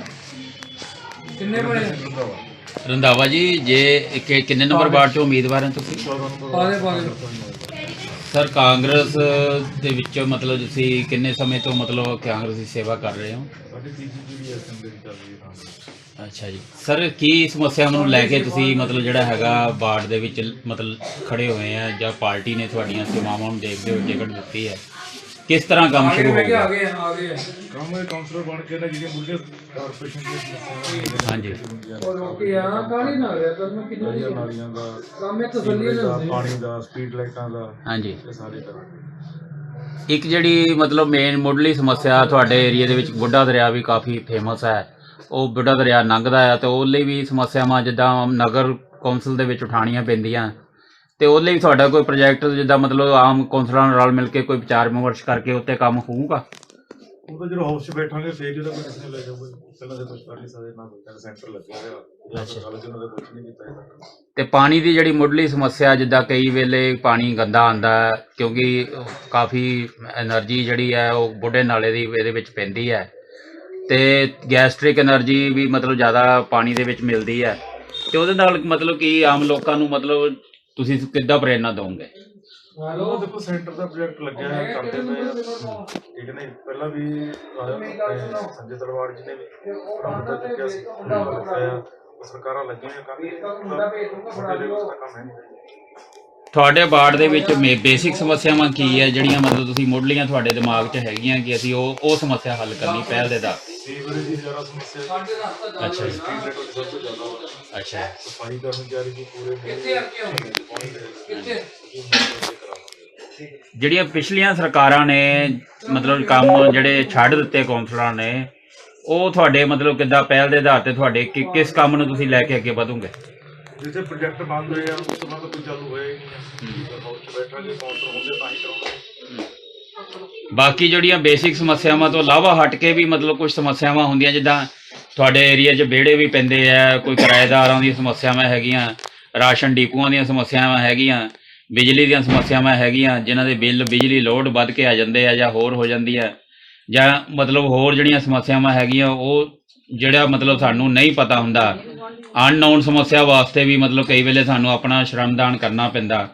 रंधावा जी जे किन्ने नंबर वार्ड चो उम्मीदवार हैं तुसीं? सर कांग्रेस ਦੇ ਵਿੱਚ ਮਤਲਬ ਤੁਸੀਂ ਕਿੰਨੇ ਸਮੇਂ ਤੋਂ ਮਤਲਬ ਕਾਂਗਰਸ ਦੀ ਸੇਵਾ ਕਰ ਰਹੇ ਹੋ? ਅੱਛਾ ਜੀ ਸਰ ਕੀ ਸਮੱਸਿਆ ਨੂੰ ਲੈ ਕੇ ਤੁਸੀਂ ਮਤਲਬ ਜਿਹੜਾ ਹੈਗਾ ਵਾਰਡ ਦੇ ਵਿੱਚ ਮਤਲਬ ਖੜੇ ਹੋਏ ਆ ਜਾਂ ਪਾਰਟੀ ਨੇ ਤੁਹਾਡੀਆਂ ਸੇਵਾਵਾਂ ਨੂੰ ਦੇਖਦੇ ਹੋਏ ਟਿਕਟ ਦਿੱਤੀ ਹੈ? किस तरह काम शुरू हो गया? ਕੰਮ ਕਾਉਂਸਲਰ ਬਣ ਕੇ ਨਾ ਜਿਹੜੇ ਮੁੱਢੇ ਕਾਰਪੋਰੇਸ਼ਨ ਦੇ हाँ जी ਔਰ ਓਕੇ ਆ ਕਾਲੀ ਨਾ ਰਿਹਾ ਪਰ ਮੈਂ ਕਿੰਨੀ ਨਾਲੀਆਂ ਦਾ ਕੰਮ ਇਹ ਤਸੱਲੀ ਨਾਲ ਪਾਣੀ ਦਾ ਸਟਰੀਟ ਲਾਈਟਾਂ ਦਾ हाँ जी ਇਹ ਸਾਰੇ ਕਰਾਂ। ਇੱਕ ਜਿਹੜੀ ਮਤਲਬ ਮੇਨ ਮੁੱਢਲੀ ਸਮੱਸਿਆ ਤੁਹਾਡੇ ਏਰੀਆ ਦੇ ਵਿੱਚ ਬੁੱਢਾ ਦਰਿਆ ਵੀ ਕਾਫੀ ਫੇਮਸ ਹੈ। ਉਹ ਬੁੱਢਾ ਦਰਿਆ ਲੰਘਦਾ ਹੈ ਤੇ ਉਹ ਲਈ ਵੀ ਸਮੱਸਿਆਵਾਂ ਜਿੱਦਾਂ ਨਗਰ ਕੌਂਸਲ ਦੇ ਵਿੱਚ ਉਠਾਉਣੀਆਂ ਪੈਂਦੀਆਂ ਤੇ ਉਹ ਲਈ ਤੁਹਾਡਾ ਕੋਈ ਪ੍ਰੋਜੈਕਟ ਜਿੱਦਾਂ ਮਤਲਬ ਆਮ ਕੌਂਸਲਰਾਂ ਨਾਲ ਮਿਲ ਕੇ ਕੋਈ ਵਿਚਾਰ ਵਿਮਰਸ਼ ਕਰਕੇ ਉੱਤੇ ਕੰਮ ਹੋਊਗਾ? ਉਹ ਤਾਂ ਜਦੋਂ ਹਾਊਸ 'ਚ ਬੈਠਾਂਗੇ ਫੇਰ ਜਦੋਂ ਕੋਈ ਕਿਸੇ ਨੇ ਲੈ ਜਾਊਗਾ ਪਹਿਲਾਂ ਦੇ ਕੁਝ ਕਰ ਨਹੀਂ ਸਕਦੇ ਨਾ ਕੋਈ ਸੈਂਟਰ ਲੱਗਿਆ ਹੋਇਆ ਅੱਛਾ ਕਾਲਜ ਉਹਨਾਂ ਦਾ ਕੁਝ ਨਹੀਂ ਕੀਤਾ ਇਹਦਾ। ਤੇ ਪਾਣੀ ਦੀ ਜਿਹੜੀ ਮੁੱਢਲੀ ਸਮੱਸਿਆ ਜਿੱਦਾਂ ਕਈ ਵੇਲੇ ਪਾਣੀ ਗੰਦਾ ਆਉਂਦਾ ਕਿਉਂਕਿ ਕਾਫੀ એનર્ਜੀ ਜਿਹੜੀ ਹੈ ਉਹ ਬੁੱਢੇ ਨਾਲੇ ਦੀ ਇਹਦੇ ਵਿੱਚ ਪੈਂਦੀ ਹੈ ਤੇ ਗੈਸਟ੍ਰਿਕ એનર્ਜੀ ਵੀ ਮਤਲਬ ਜ਼ਿਆਦਾ ਪਾਣੀ ਦੇ ਵਿੱਚ ਮਿਲਦੀ ਹੈ ਤੇ ਉਹਦੇ ਨਾਲ ਮਤਲਬ ਕਿ ਆਮ ਲੋਕਾਂ ਨੂੰ ਮਤਲਬ ਤੁਸੀਂ ਕਿੱਦਾਂ ਪ੍ਰੇਰਨਾ ਦਿਓਗੇ? ਉਹ ਦੇਖੋ ਸੈਂਟਰ ਦਾ ਪ੍ਰੋਜੈਕਟ ਲੱਗਿਆ ਹੈ ਕਰਦੇ ਪਏ ਠੀਕ ਹੈ ਨਾ ਪਹਿਲਾਂ ਵੀ ਸੰਜੇ ਤਲਵਾੜ ਜੀ ਨੇ ਵੀ ਮੁੱਦਾ ਚੁੱਕਿਆ ਸੀ ਸਰਕਾਰਾਂ ਲੱਗੀਆਂ ਕਾਫੀ ਕੰਮ ਹੈ ਨਹੀਂ। ਤੁਹਾਡੇ ਵਾਰਡ ਦੇ ਵਿੱਚ ਬੇਸਿਕ ਸਮੱਸਿਆਵਾਂ ਕੀ ਹੈ ਜਿਹੜੀਆਂ ਮਤਲਬ ਤੁਸੀਂ ਮੁੱਢਲੀਆਂ ਤੁਹਾਡੇ ਦਿਮਾਗ 'ਚ ਹੈਗੀਆਂ ਕਿ ਅਸੀਂ ਉਹ ਸਮੱਸਿਆ ਹੱਲ ਕਰਨੀ ਪਹਿਲ ਦੇ ਆਧਾਰ ਤੇ? ਸੀਵਰੇਜ ਦੀ ਜ਼ਿਆਦਾ ਸਮੱਸਿਆ ਹੈ। ਅੱਛਾ ਜੀ ਸਭ ਤੋਂ ਜ਼ਿਆਦਾ ਅੱਛਾ ਸਫਾਈ ਕਰਮਚਾਰੀ ਦੀ ਪੂਰੇ ਜਿਹੜੀਆਂ ਪਿਛਲੀਆਂ ਸਰਕਾਰਾਂ ਨੇ ਮਤਲਬ ਕੰਮ ਜਿਹੜੇ ਛੱਡ ਦਿੱਤੇ ਕੌਂਸਲਰਾਂ ਨੇ ਉਹ ਤੁਹਾਡੇ ਮਤਲਬ ਕਿੱਦਾਂ ਪਹਿਲ ਦੇ ਆਧਾਰ ਤੇ ਤੁਹਾਡੇ ਕਿਸ ਕੰਮ ਨੂੰ ਤੁਸੀਂ ਲੈ ਕੇ ਅੱਗੇ ਵਧੋਗੇ? ਜਿੱਥੇ ਪ੍ਰੋਜੈਕਟ ਬੰਦ ਹੋਏ ਆ ਉਸ ਤੋਂ ਬਾਅਦ ਕੋਈ ਚਾਲੂ ਹੋਇਆ ਹੀ ਨਹੀਂ ਹਾਊਸ 'ਚ ਬੈਠਾਂਗੇ ਕੌਂਸਲਰ ਹੁੰਦੇ ਤਾਂ ਹੀ ਕਰਾਉਂਗੇ। ਬਾਕੀ ਜਿਹੜੀਆਂ ਬੇਸਿਕ ਸਮੱਸਿਆਵਾਂ ਤੋਂ ਇਲਾਵਾ ਹਟ ਕੇ ਵੀ ਮਤਲਬ ਕੁਝ ਸਮੱਸਿਆਵਾਂ ਹੁੰਦੀਆਂ ਜਿੱਦਾਂ ਤੁਹਾਡੇ ਏਰੀਆ 'ਚ ਵਿਹੜੇ ਵੀ ਪੈਂਦੇ ਆ ਕੋਈ ਕਿਰਾਏਦਾਰਾਂ ਦੀਆਂ ਸਮੱਸਿਆਵਾਂ ਹੈਗੀਆਂ ਰਾਸ਼ਨ ਡਿਪੂਆਂ ਦੀਆਂ ਸਮੱਸਿਆਵਾਂ ਹੈਗੀਆਂ ਬਿਜਲੀ ਦੀਆਂ ਸਮੱਸਿਆਵਾਂ ਹੈਗੀਆਂ ਜਿਨ੍ਹਾਂ ਦੇ ਬਿੱਲ ਬਿਜਲੀ ਲੋਡ ਵੱਧ ਕੇ ਆ ਜਾਂਦੇ ਆ ਜਾਂ ਹੋਰ ਹੋ ਜਾਂਦੀ ਹੈ ਜਾਂ ਮਤਲਬ ਹੋਰ ਜਿਹੜੀਆਂ ਸਮੱਸਿਆਵਾਂ ਹੈਗੀਆਂ ਉਹ ਜਿਹੜਾ ਮਤਲਬ ਸਾਨੂੰ ਨਹੀਂ ਪਤਾ ਹੁੰਦਾ, ਅਨਨੋਨ ਸਮੱਸਿਆ ਵਾਸਤੇ ਵੀ ਮਤਲਬ ਕਈ ਵੇਲੇ ਸਾਨੂੰ ਆਪਣਾ ਸ਼ਰਮਦਾਨ ਕਰਨਾ ਪੈਂਦਾ,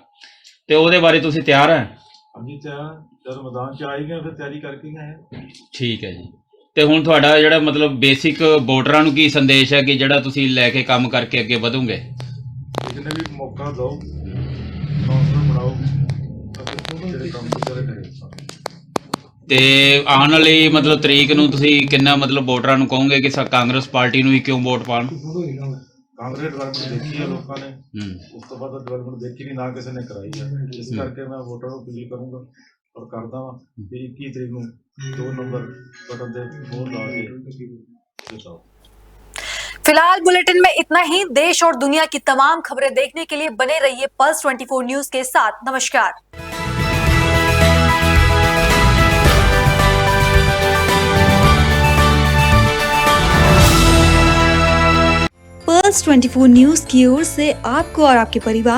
ਤੇ ਉਹਦੇ ਬਾਰੇ ਤੁਸੀਂ ਤਿਆਰ ਹੈ? ਹਾਂਜੀ ਤਿਆਰ, ਜਦ ਮੈਦਾਨ 'ਚ ਆਈ ਗਏ ਫਿਰ ਤਿਆਰੀ ਕਰਕੇ ਗਏ ਹਾਂ। ਠੀਕ ਹੈ ਜੀ। ਤੇ ਹੁਣ ਤੁਹਾਡਾ ਜਿਹੜਾ ਮਤਲਬ ਬੇਸਿਕ ਵੋਟਰਾਂ ਨੂੰ ਕੀ ਸੰਦੇਸ਼ ਹੈ ਕਿ ਜਿਹੜਾ ਤੁਸੀਂ ਲੈ ਕੇ ਕੰਮ ਕਰਕੇ ਅੱਗੇ ਵਧੋਗੇ? ਜਿਹਨੇ ਵੀ ਮੌਕਾ ਦਿਓ, ਕਾਉਂਸਲਰ ਬਣਾਓ, ਜਿਹੜੇ ਕੰਮ ਵਿਚਾਰੇ ਕਰੇ। ਤੇ ਆਉਣ ਵਾਲੀ ਮਤਲਬ ਤਰੀਕ ਨੂੰ ਤੁਸੀਂ ਕਿੰਨਾ ਮਤਲਬ ਵੋਟਰਾਂ ਨੂੰ ਕਹੋਗੇ ਕਿ ਕਾਂਗਰਸ ਪਾਰਟੀ ਨੂੰ ਹੀ ਕਿਉਂ ਵੋਟ ਪਾਉਣ? ਕਾਂਗਰਸ ਡਿਵੈਲਪਮੈਂਟ ਦੇਖੀ ਹੈ ਲੋਕਾਂ ਨੇ, ਉਸ ਤੋਂ ਬਾਅਦ ਡਿਵੈਲਪਮੈਂਟ ਦੇਖੀ ਨਹੀਂ, ਨਾ ਕਿਸੇ ਨੇ ਕਰਾਈ ਹੈ। ਇਸ ਕਰਕੇ ਮੈਂ ਵੋਟਰਾਂ ਨੂੰ ਅਪੀਲ ਕਰੂੰਗਾ ਔਰ ਕਰਦਾ ਵਾਂ ਕਿ 21 ਤਰੀਕ ਨੂੰ 2 ਨੰਬਰ ਬਟਨ ਤੇ ਵੋਟ ਲਾ के जिताओ। फिलहाल बुलेटिन में इतना ही। देश और दुनिया की तमाम खबरें देखने के लिए बने रहिए पल्स 24 न्यूज के साथ। नमस्कार। पल्स 24 न्यूज की ओर से आपको और आपके परिवार